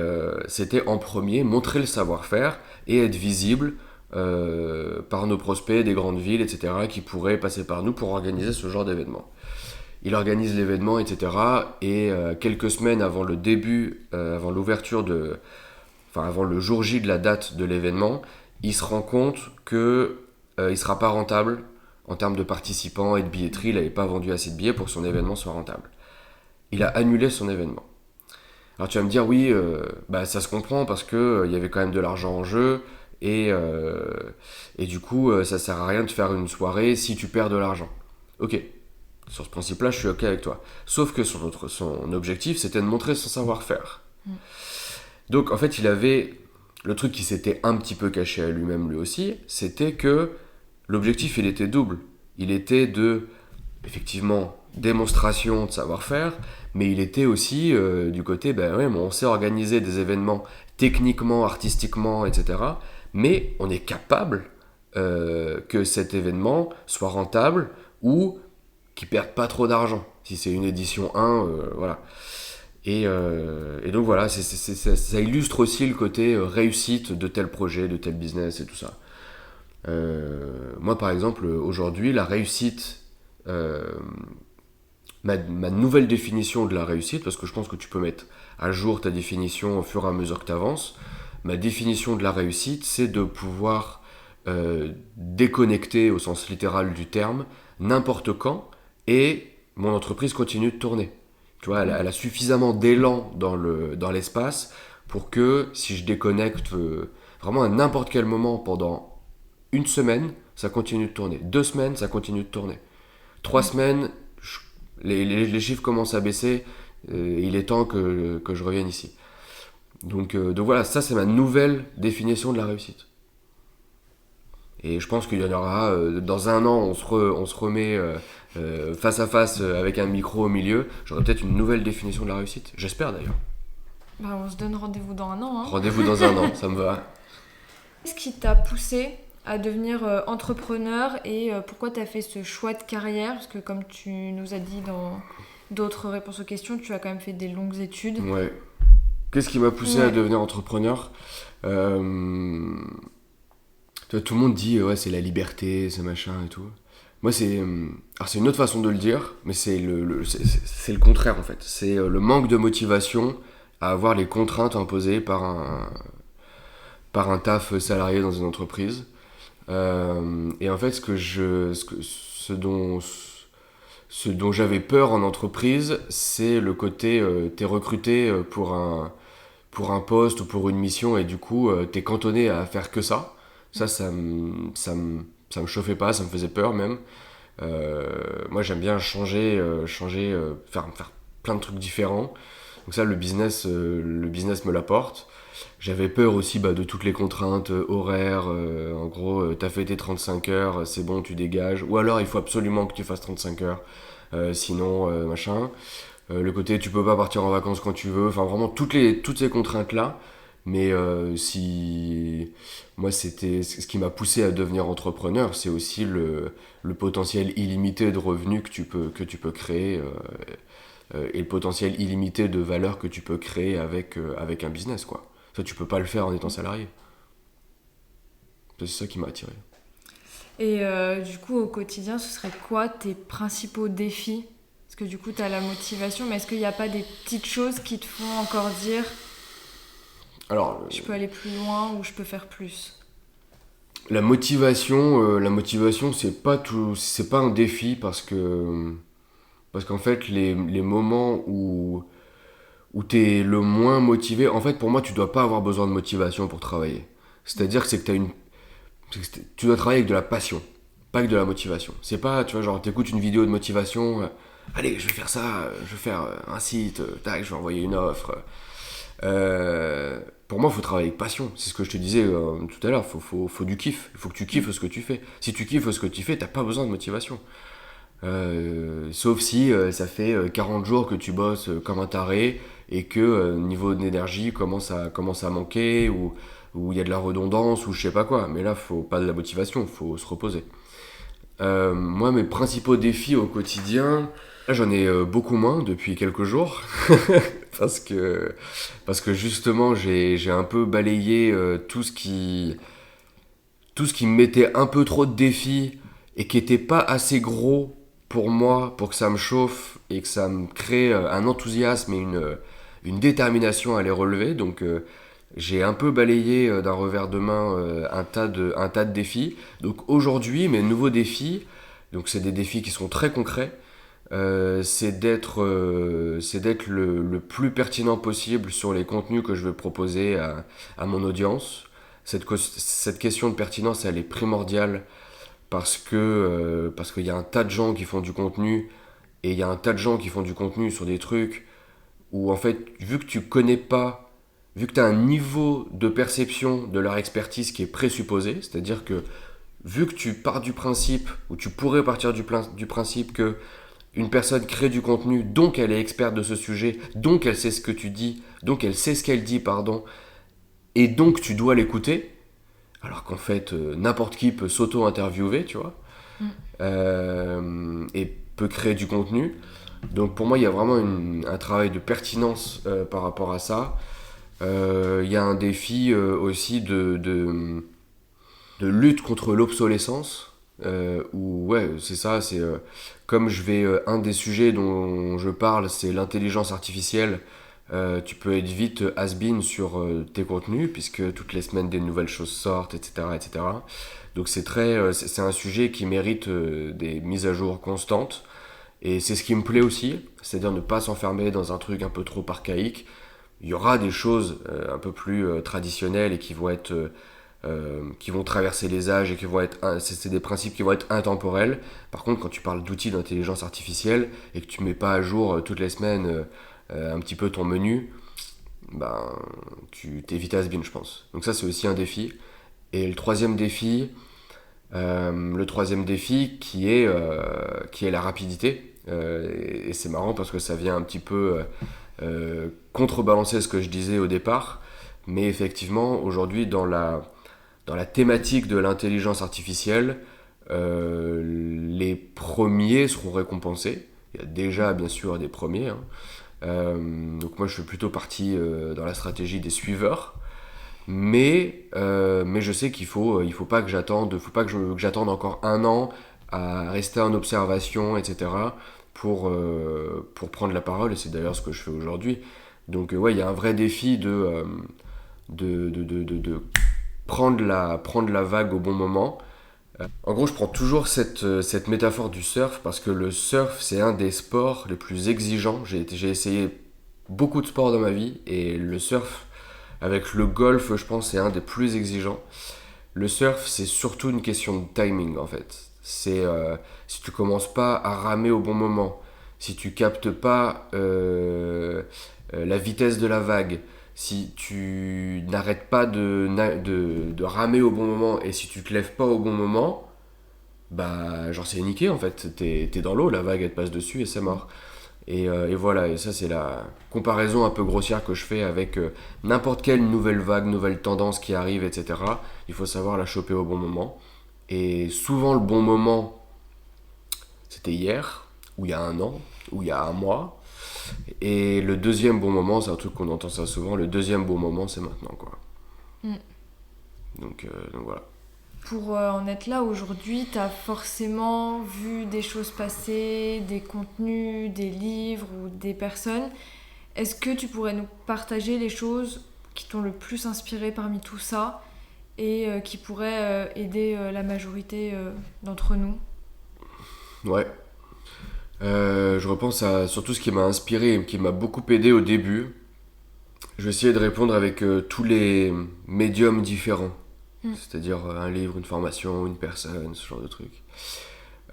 en premier montrer le savoir-faire et être visible par nos prospects des grandes villes, etc., qui pourraient passer par nous pour organiser ce genre d'événement. Il organise l'événement, etc., et quelques semaines avant le début, avant l'ouverture avant le jour J de la date de l'événement, il se rend compte que il sera pas rentable en termes de participants et de billetterie. Il n'avait pas vendu assez de billets pour que son événement soit rentable. Il a annulé son événement. Alors tu vas me dire, oui, ça se comprend parce que il y avait quand même de l'argent en jeu et du coup, ça sert à rien de faire une soirée si tu perds de l'argent. Ok, sur ce principe-là, je suis ok avec toi. Sauf que son objectif, c'était de montrer son savoir-faire. Donc en fait, il avait le truc qui s'était un petit peu caché à lui-même lui aussi, c'était que l'objectif, il était double. Il était de, effectivement, démonstration de savoir-faire, mais il était aussi du côté, on sait organiser des événements techniquement, artistiquement, etc. Mais on est capable que cet événement soit rentable ou qu'il perde pas trop d'argent. Si c'est une édition 1, voilà. Et donc voilà, ça illustre aussi le côté réussite de tel projet, de tel business et tout ça. Moi, par exemple, aujourd'hui, la réussite, ma nouvelle définition de la réussite, parce que je pense que tu peux mettre à jour ta définition au fur et à mesure que tu avances, ma définition de la réussite, c'est de pouvoir déconnecter au sens littéral du terme n'importe quand et mon entreprise continue de tourner. Tu vois, elle a suffisamment d'élan dans l'espace pour que si je déconnecte vraiment à n'importe quel moment pendant une semaine, ça continue de tourner. 2 semaines, ça continue de tourner. 3 semaines, les chiffres commencent à baisser. Il est temps que je revienne ici. Donc voilà, ça c'est ma nouvelle définition de la réussite. Et je pense qu'il y en aura, dans un an, on se remet face à face avec un micro au milieu. J'aurai peut-être une nouvelle définition de la réussite. J'espère d'ailleurs. On se donne rendez-vous dans un an. Rendez-vous dans un an, ça me va. Qu'est-ce qui t'a poussé à devenir entrepreneur et pourquoi tu as fait ce choix de carrière? Parce que comme tu nous as dit dans d'autres réponses aux questions, tu as quand même fait des longues études. Ouais. Qu'est-ce qui m'a poussé à devenir entrepreneur? Tout le monde dit c'est la liberté, c'est machin et tout. Moi c'est une autre façon de le dire, mais c'est le contraire en fait. C'est le manque de motivation à avoir les contraintes imposées par un taf salarié dans une entreprise. Et en fait, ce dont j'avais peur en entreprise, c'est le côté t'es recruté pour un poste ou pour une mission et du coup t'es cantonné à faire que ça. Ça me chauffait pas, ça me faisait peur même. Moi j'aime bien changer, faire plein de trucs différents. Donc ça, le business me l'apporte. J'avais peur aussi de toutes les contraintes horaires. En gros, t'as fait tes 35 heures, c'est bon, tu dégages. Ou alors, il faut absolument que tu fasses 35 heures. Sinon, machin. Le côté, tu peux pas partir en vacances quand tu veux. Enfin, vraiment, toutes ces contraintes-là. Mais si... Moi, c'était ce qui m'a poussé à devenir entrepreneur, c'est aussi le potentiel illimité de revenus que tu peux créer et le potentiel illimité de valeur que tu peux créer avec un business, quoi. Ça, tu peux pas le faire en étant salarié. C'est ça qui m'a attiré. Et du coup, au quotidien, ce serait quoi tes principaux défis? Parce que du coup, tu as la motivation, mais est-ce qu'il n'y a pas des petites choses qui te font encore dire Alors, je peux aller plus loin ou je peux faire plus? la motivation, c'est pas un défi parce qu'en fait, les moments où t'es le moins motivé, en fait, pour moi, tu dois pas avoir besoin de motivation pour travailler. C'est-à-dire que tu dois travailler avec de la passion, pas avec de la motivation. C'est pas, tu vois, genre, t'écoutes une vidéo de motivation, allez, je vais faire ça, je vais faire un site, tac, je vais envoyer une offre. Pour moi, il faut travailler avec passion. C'est ce que je te disais tout à l'heure. Faut du kiff. Il faut que tu kiffes ce que tu fais. Si tu kiffes ce que tu fais, t'as pas besoin de motivation. Sauf si ça fait 40 jours que tu bosses comme un taré et que niveau d'énergie commence à manquer ou il y a de la redondance ou je sais pas quoi. Mais là, faut pas de la motivation, faut se reposer. Moi, mes principaux défis au quotidien, là, j'en ai beaucoup moins depuis quelques jours. parce que, parce que justement, j'ai un peu balayé tout ce qui me mettait un peu trop de défis et qui était pas assez gros pour moi, pour que ça me chauffe et que ça me crée un enthousiasme et une détermination à les relever. Donc, j'ai un peu balayé d'un revers de main un tas de défis. Donc aujourd'hui, mes nouveaux défis, donc c'est des défis qui sont très concrets, c'est d'être le plus pertinent possible sur les contenus que je veux proposer à mon audience. Cette question de pertinence, elle est primordiale parce qu'il y a un tas de gens qui font du contenu et il y a un tas de gens qui font du contenu sur des trucs où en fait, vu que tu connais pas, vu que tu as un niveau de perception de leur expertise qui est présupposé, c'est-à-dire que vu que tu pars du principe, ou tu pourrais partir du principe que une personne crée du contenu, donc elle est experte de ce sujet, donc elle sait ce que tu dis, donc elle sait ce qu'elle dit, pardon, et donc tu dois l'écouter, alors qu'en fait, n'importe qui peut s'auto-interviewer, tu vois, et peut créer du contenu. Donc pour moi, il y a vraiment un travail de pertinence par rapport à ça. Il y a un défi aussi de lutte contre l'obsolescence. Où ouais, c'est ça, comme un des sujets dont je parle, c'est l'intelligence artificielle. Tu peux être vite has-been sur tes contenus puisque toutes les semaines des nouvelles choses sortent, etc., etc. Donc c'est un sujet qui mérite des mises à jour constantes. Et c'est ce qui me plaît aussi, c'est-à-dire ne pas s'enfermer dans un truc un peu trop archaïque. Il y aura des choses un peu plus traditionnelles et qui vont traverser les âges et c'est des principes qui vont être intemporels. Par contre, quand tu parles d'outils d'intelligence artificielle et que tu mets pas à jour toutes les semaines un petit peu ton menu, ben tu t'es vite has-been, je pense. Donc ça, c'est aussi un défi. Et le troisième défi qui est la rapidité. Et c'est marrant parce que ça vient un petit peu contrebalancer ce que je disais au départ. Mais effectivement, aujourd'hui, dans la thématique de l'intelligence artificielle, les premiers seront récompensés. Il y a déjà, bien sûr, des premiers. Hein. Donc moi, je suis plutôt parti dans la stratégie des suiveurs. Mais je sais il faut pas que j'attende encore un an à rester en observation, etc. pour prendre la parole. Et c'est d'ailleurs ce que je fais aujourd'hui. Donc ouais, il y a un vrai défi de prendre la vague au bon moment. En gros, je prends toujours cette métaphore du surf parce que le surf, c'est un des sports les plus exigeants. J'ai essayé beaucoup de sports dans ma vie et le surf, avec le golf, je pense, c'est un des plus exigeants. Le surf, c'est surtout une question de timing en fait. Si tu commences pas à ramer au bon moment, si tu captes pas la vitesse de la vague, si tu n'arrêtes pas de ramer au bon moment et si tu te lèves pas au bon moment, bah genre c'est niqué en fait, t'es dans l'eau, la vague elle te passe dessus et c'est mort. Et voilà, et ça c'est la comparaison un peu grossière que je fais avec n'importe quelle nouvelle vague, nouvelle tendance qui arrive, etc. Il faut savoir la choper au bon moment. Et souvent le bon moment, c'était hier, ou il y a un an, ou il y a un mois. Et le deuxième bon moment, c'est un truc qu'on entend ça souvent, le deuxième bon moment c'est maintenant quoi. Mm. Donc voilà. Pour en être là aujourd'hui, tu as forcément vu des choses passer, des contenus, des livres ou des personnes. Est-ce que tu pourrais nous partager les choses qui t'ont le plus inspiré parmi tout ça et qui pourraient aider la majorité d'entre nous? Ouais. Je repense à surtout ce qui m'a inspiré et qui m'a beaucoup aidé au début. Je vais essayer de répondre avec tous les médiums différents. C'est-à-dire un livre, une formation, une personne, ce genre de truc.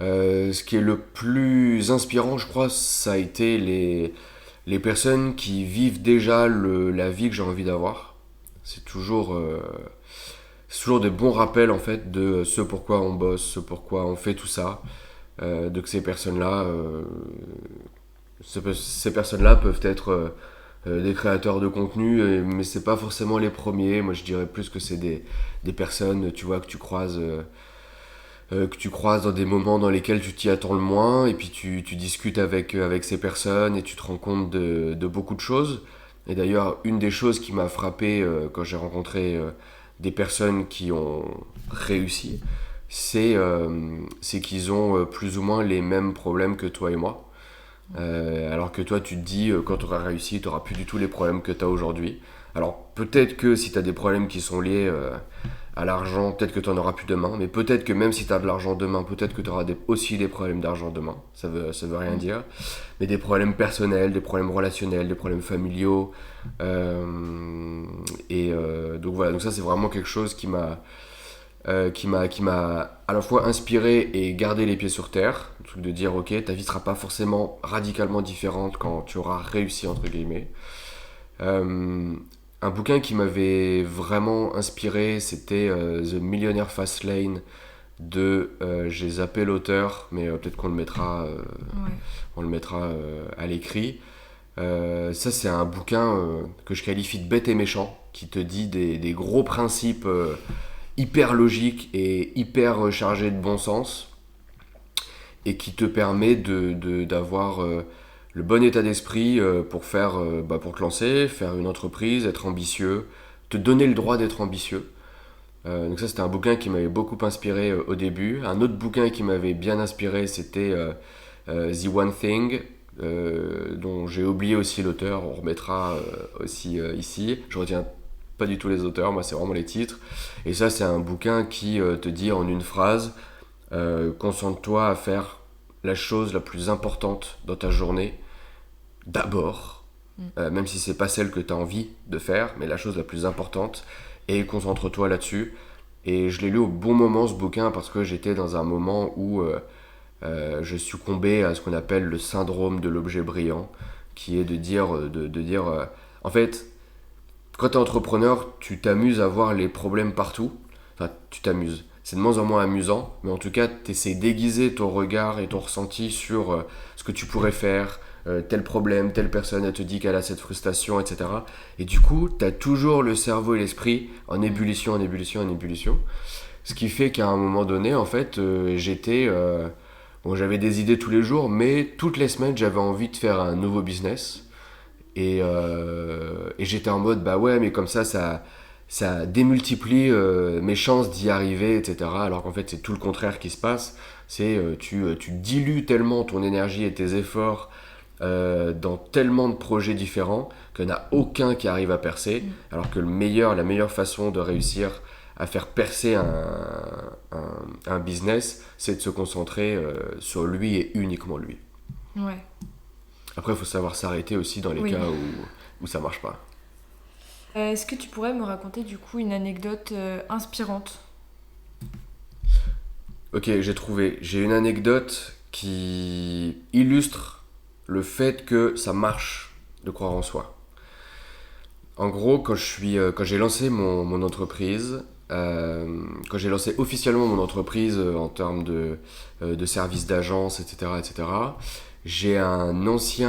Ce qui est le plus inspirant, je crois, ça a été les personnes qui vivent déjà la vie que j'ai envie d'avoir. C'est toujours des bons rappels en fait de ce pourquoi on bosse, ce pourquoi on fait tout ça. De que ces personnes-là peuvent être des créateurs de contenu, mais c'est pas forcément les premiers. Moi, je dirais plus que c'est des personnes, tu vois, que tu croises dans des moments dans lesquels tu t'y attends le moins, et puis tu discutes avec ces personnes et tu te rends compte de beaucoup de choses. Et d'ailleurs, une des choses qui m'a frappé quand j'ai rencontré des personnes qui ont réussi, c'est qu'ils ont plus ou moins les mêmes problèmes que toi et moi. Alors que toi, tu te dis, quand tu auras réussi, tu n'auras plus du tout les problèmes que tu as aujourd'hui. Alors peut-être que si tu as des problèmes qui sont liés à l'argent, peut-être que tu en auras plus demain, mais peut-être que même si tu as de l'argent demain, peut-être que tu auras aussi des problèmes d'argent demain, ça veut rien dire, mais des problèmes personnels, des problèmes relationnels, des problèmes familiaux, donc voilà, donc ça c'est vraiment quelque chose qui m'a à la fois inspiré et gardé les pieds sur terre, le truc de dire ok, ta vie sera pas forcément radicalement différente quand tu auras réussi entre guillemets. Un bouquin qui m'avait vraiment inspiré, c'était The Millionaire Fastlane j'ai zappé l'auteur, mais peut-être qu'on le mettra, Ouais. on le mettra à l'écrit. Ça, c'est un bouquin que je qualifie de bête et méchant, qui te dit des gros principes hyper logiques et hyper chargés de bon sens, et qui te permet d'avoir le bon état d'esprit pour te lancer, faire une entreprise, être ambitieux, te donner le droit d'être ambitieux. Donc ça, c'était un bouquin qui m'avait beaucoup inspiré au début. Un autre bouquin qui m'avait bien inspiré, c'était The One Thing, dont j'ai oublié aussi l'auteur, on remettra aussi ici. Je retiens pas du tout les auteurs, moi c'est vraiment les titres. Et ça, c'est un bouquin qui te dit en une phrase, concentre-toi à faire la chose la plus importante dans ta journée d'abord, même si c'est pas celle que tu as envie de faire, mais la chose la plus importante, et concentre-toi là-dessus. Et je l'ai lu au bon moment ce bouquin parce que j'étais dans un moment où je succombais à ce qu'on appelle le syndrome de l'objet brillant, qui est de dire en fait, quand tu es entrepreneur, tu t'amuses à voir les problèmes partout. Enfin, tu t'amuses. C'est de moins en moins amusant, mais en tout cas, tu essaies d'aiguiser ton regard et ton ressenti sur ce que tu pourrais faire, tel problème, telle personne, elle te dit qu'elle a cette frustration, etc. Et du coup, tu as toujours le cerveau et l'esprit en ébullition, en ébullition, en ébullition. Ce qui fait qu'à un moment donné, en fait, j'avais des idées tous les jours, mais toutes les semaines, j'avais envie de faire un nouveau business. Et j'étais en mode, bah ouais, mais comme ça démultiplie mes chances d'y arriver, etc. Alors qu'en fait, c'est tout le contraire qui se passe. Tu dilues tellement ton énergie et tes efforts dans tellement de projets différents qu'il n'y en a aucun qui arrive à percer. Alors que la meilleure façon de réussir à faire percer un business, c'est de se concentrer sur lui et uniquement lui. Ouais. Après, il faut savoir s'arrêter aussi dans les Oui. cas où ça marche pas. Est-ce que tu pourrais me raconter du coup une anecdote inspirante? Ok, j'ai trouvé. J'ai une anecdote qui illustre le fait que ça marche de croire en soi. En gros, quand j'ai lancé mon entreprise, quand j'ai lancé officiellement mon entreprise en termes de services d'agence, etc., j'ai un ancien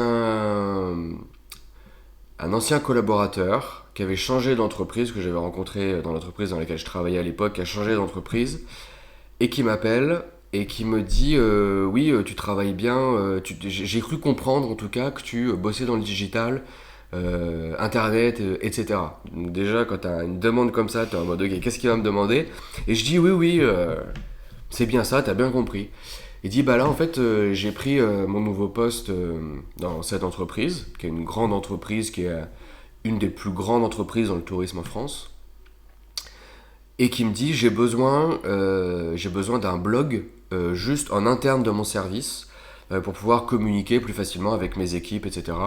collaborateur qui avait changé d'entreprise, que j'avais rencontré dans l'entreprise dans laquelle je travaillais à l'époque, qui a changé d'entreprise, et qui m'appelle et qui me dit oui, tu travailles bien, j'ai cru comprendre en tout cas que tu bossais dans le digital, internet, etc. Donc déjà quand tu as une demande comme ça, tu es en mode ok, qu'est-ce qu'il va me demander? Et je dis oui, oui, c'est bien ça, tu as bien compris. Il dit bah là en fait j'ai pris mon nouveau poste dans cette entreprise, qui est une grande entreprise, qui est une des plus grandes entreprises dans le tourisme en France, et qui me dit j'ai besoin d'un blog juste en interne de mon service pour pouvoir communiquer plus facilement avec mes équipes, etc.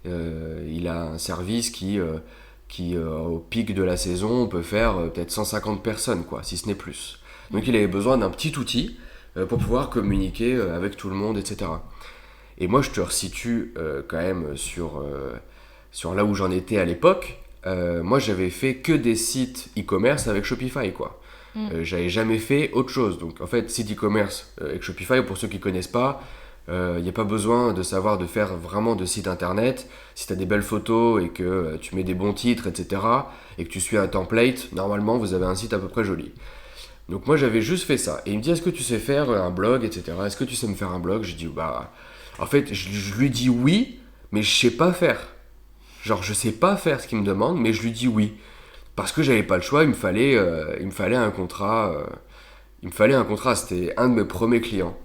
Il a un service qui au pic de la saison, peut faire peut-être 150 personnes, quoi, si ce n'est plus. Donc il avait besoin d'un petit outil pour pouvoir communiquer avec tout le monde, etc. Et moi, je te resitue quand même sur là où j'en étais à l'époque. Moi, j'avais fait que des sites e-commerce avec Shopify, quoi. J'avais jamais fait autre chose. Donc, en fait, site e-commerce avec Shopify, pour ceux qui connaissent pas, il n'y a pas besoin de savoir de faire vraiment de site internet. Si tu as des belles photos et que tu mets des bons titres, etc., et que tu suis un template, normalement, vous avez un site à peu près joli. Donc moi j'avais juste fait ça. Et il me dit est-ce que tu sais faire un blog, etc. Est-ce que tu sais me faire un blog? J'ai dit bah... En fait je lui dis oui, mais je sais pas faire. Genre je sais pas faire ce qu'il me demande, mais je lui dis oui. Parce que j'avais pas le choix, il me fallait un contrat. Il me fallait un contrat, c'était un de mes premiers clients.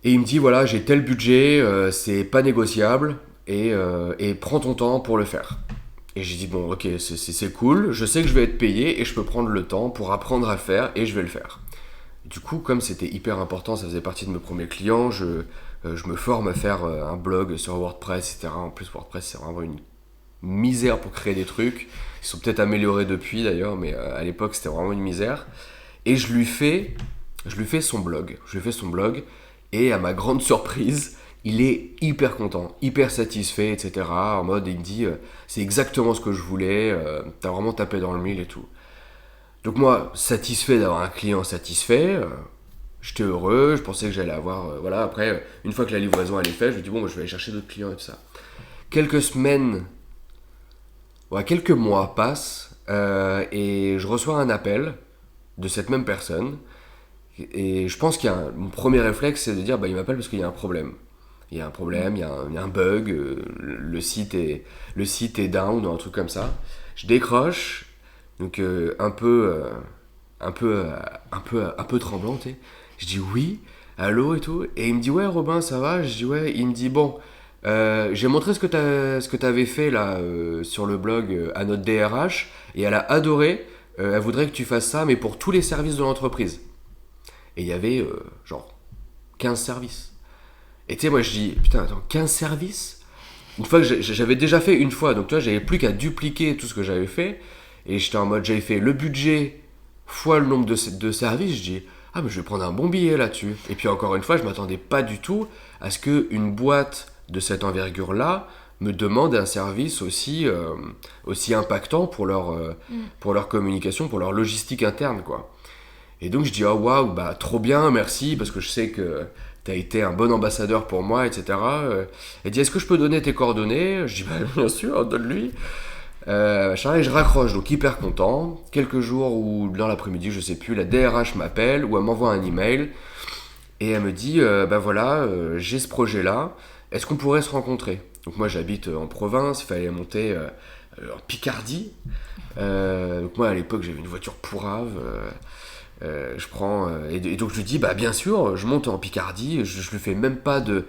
Et il me dit voilà j'ai tel budget, c'est pas négociable, et prends ton temps pour le faire. Et j'ai dit, bon, ok, c'est cool, je sais que je vais être payé et je peux prendre le temps pour apprendre à le faire et je vais le faire. Du coup, comme c'était hyper important, ça faisait partie de mes premiers clients, je me forme à faire un blog sur WordPress, etc. En plus, WordPress, c'est vraiment une misère pour créer des trucs. Ils sont peut-être améliorés depuis d'ailleurs, mais à l'époque, c'était vraiment une misère. Et je lui fais son blog. Je lui fais son blog et à ma grande surprise, il est hyper content, hyper satisfait, etc. En mode, il me dit, c'est exactement ce que je voulais, t'as vraiment tapé dans le mille et tout. Donc moi, satisfait d'avoir un client satisfait, j'étais heureux, je pensais que j'allais avoir... voilà, après, une fois que la livraison elle est faite, je me dis, bon, je vais aller chercher d'autres clients et tout ça. Quelques semaines, ouais, quelques mois passent, et je reçois un appel de cette même personne, et je pense mon premier réflexe, c'est de dire, bah, il m'appelle parce qu'il y a un problème. Il y a un problème, il y a un bug, le site est down ou un truc comme ça. Je décroche, donc un peu tremblant, tu sais. Je dis oui, allô et tout. Et il me dit ouais Robin, ça va? Je dis ouais. Il me dit bon, j'ai montré ce que t'avais fait là sur le blog à notre DRH et elle a adoré. Elle voudrait que tu fasses ça, mais pour tous les services de l'entreprise. Et il y avait genre 15 services. Et tu sais, moi je dis, putain, attends, 15 services? Une fois que j'avais déjà fait une fois, donc tu vois, j'avais plus qu'à dupliquer tout ce que j'avais fait. Et j'étais en mode, j'avais fait le budget fois le nombre de services. Je dis, ah, mais je vais prendre un bon billet là-dessus. Et puis encore une fois, je m'attendais pas du tout à ce qu'une boîte de cette envergure-là me demande un service aussi impactant pour leur communication, pour leur logistique interne, quoi. Et donc je dis, oh waouh, bah trop bien, merci, parce que je sais que t'as été un bon ambassadeur pour moi, etc. Elle dit, est-ce que je peux donner tes coordonnées? Je dis, bah bien sûr, donne-lui. Et je raccroche, donc hyper content. Quelques jours ou dans l'après-midi, je sais plus, la DRH m'appelle ou elle m'envoie un email et elle me dit, bah voilà, j'ai ce projet-là, est-ce qu'on pourrait se rencontrer? Donc moi j'habite en province, il fallait monter en Picardie. Donc moi à l'époque j'avais une voiture pourrave. Je prends et donc je lui dis bah bien sûr je monte en Picardie, je lui fais même pas de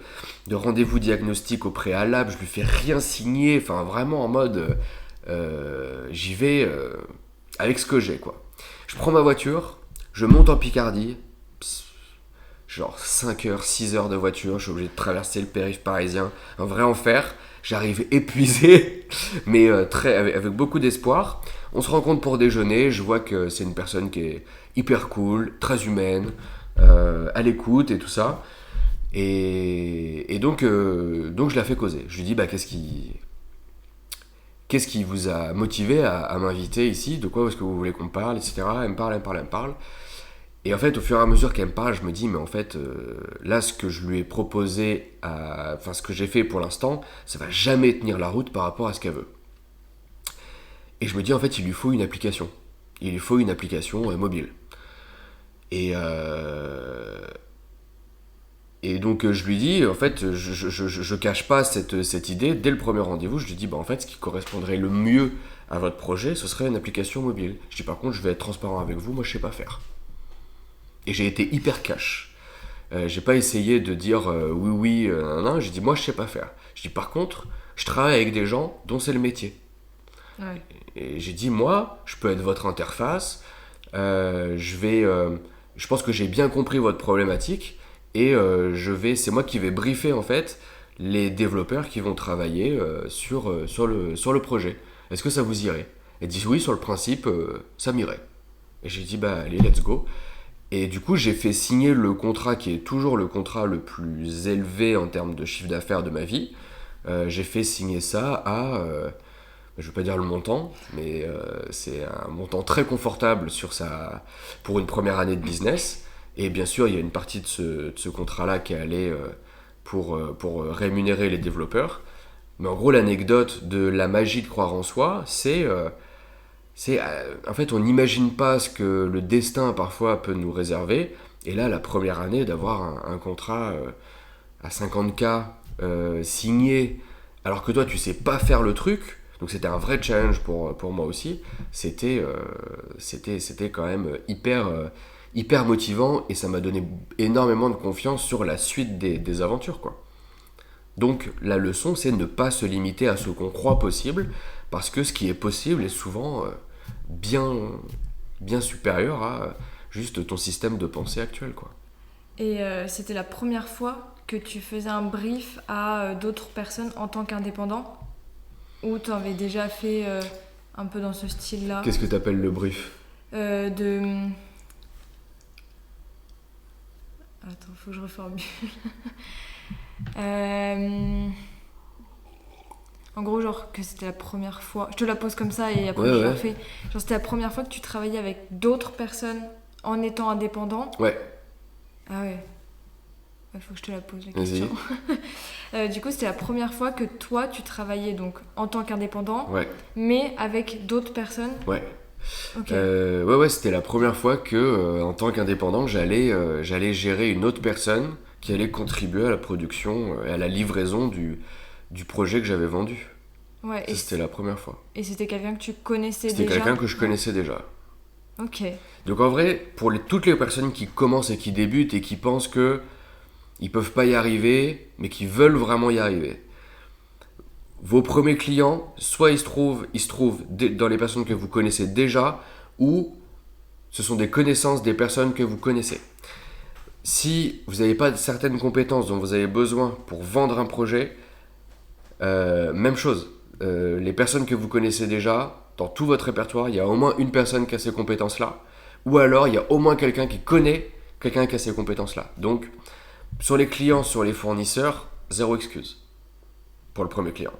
rendez-vous diagnostic au préalable, je lui fais rien signer, enfin vraiment en mode j'y vais avec ce que j'ai quoi. Je prends ma voiture, je monte en Picardie, genre 5 heures, 6 heures de voiture, je suis obligé de traverser le périph' parisien, un vrai enfer, j'arrive épuisé mais avec beaucoup d'espoir. On se rencontre pour déjeuner, je vois que c'est une personne qui est hyper cool, très humaine, à l'écoute et tout ça. Et donc je la fais causer. Je lui dis, bah, qu'est-ce qui vous a motivé à m'inviter ici, de quoi est-ce que vous voulez qu'on parle, etc. Elle me parle. Et en fait, au fur et à mesure qu'elle me parle, je me dis, mais en fait, là, ce que je lui ai proposé, enfin, ce que j'ai fait pour l'instant, ça va jamais tenir la route par rapport à ce qu'elle veut. Et je me dis, en fait, il lui faut une application. Il lui faut une application mobile. Et donc, je lui dis, en fait, je cache pas cette idée. Dès le premier rendez-vous, je lui dis, bah, en fait, ce qui correspondrait le mieux à votre projet, ce serait une application mobile. Je dis, par contre, je vais être transparent avec vous, moi, je sais pas faire. Et j'ai été hyper cash. J'ai pas essayé de dire oui, non. J'ai dit moi je sais pas faire. Je dis par contre, je travaille avec des gens dont c'est le métier. Ouais. Et j'ai dit moi, je peux être votre interface. Je pense que j'ai bien compris votre problématique et c'est moi qui vais briefer en fait les développeurs qui vont travailler sur le projet. Est-ce que ça vous irait? Elle dit oui sur le principe, ça m'irait. Et j'ai dit bah allez let's go. Et du coup, j'ai fait signer le contrat qui est toujours le contrat le plus élevé en termes de chiffre d'affaires de ma vie. J'ai fait signer ça à, je ne vais pas dire le montant, mais c'est un montant très confortable pour une première année de business. Et bien sûr, il y a une partie de ce contrat-là qui est allée pour rémunérer les développeurs. Mais en gros, l'anecdote de la magie de croire en soi, en fait, on n'imagine pas ce que le destin parfois peut nous réserver. Et là, la première année, d'avoir un contrat à 50K signé, alors que toi, tu sais pas faire le truc. Donc c'était un vrai challenge pour moi aussi. C'était quand même hyper motivant et ça m'a donné énormément de confiance sur la suite des aventures, quoi. Donc la leçon, c'est ne pas se limiter à ce qu'on croit possible, parce que ce qui est possible est souvent bien supérieur à juste ton système de pensée actuel, quoi. Et c'était la première fois que tu faisais un brief à d'autres personnes en tant qu'indépendant? Ou tu avais déjà fait un peu dans ce style-là? Qu'est-ce que tu appelles le brief? Attends, faut que je reformule. En gros, genre que c'était la première fois. Je te la pose comme ça et après je la fais. Genre c'était la première fois que tu travaillais avec d'autres personnes en étant indépendant. Ouais. Ah ouais. Il faut que je te la pose la question. Du coup, c'était la première fois que toi, tu travaillais donc en tant qu'indépendant, mais avec d'autres personnes. Ouais. Ok. Ouais, c'était la première fois que, en tant qu'indépendant, j'allais gérer une autre personne qui allait contribuer à la production et à la livraison du projet que j'avais vendu. Ouais. Ça, c'était la première fois. Et c'était quelqu'un que tu connaissais déjà? C'était quelqu'un que je connaissais déjà. Ok. Donc en vrai, pour toutes les personnes qui commencent et qui débutent et qui pensent que ils peuvent pas y arriver, mais qui veulent vraiment y arriver, vos premiers clients, soit ils se trouvent dans les personnes que vous connaissez déjà, ou ce sont des connaissances des personnes que vous connaissez. Si vous n'avez pas certaines compétences dont vous avez besoin pour vendre un projet, même chose. Les personnes que vous connaissez déjà, dans tout votre répertoire, il y a au moins une personne qui a ces compétences-là, ou alors il y a au moins quelqu'un qui connaît quelqu'un qui a ces compétences-là. Donc, sur les clients, sur les fournisseurs, zéro excuse pour le premier client.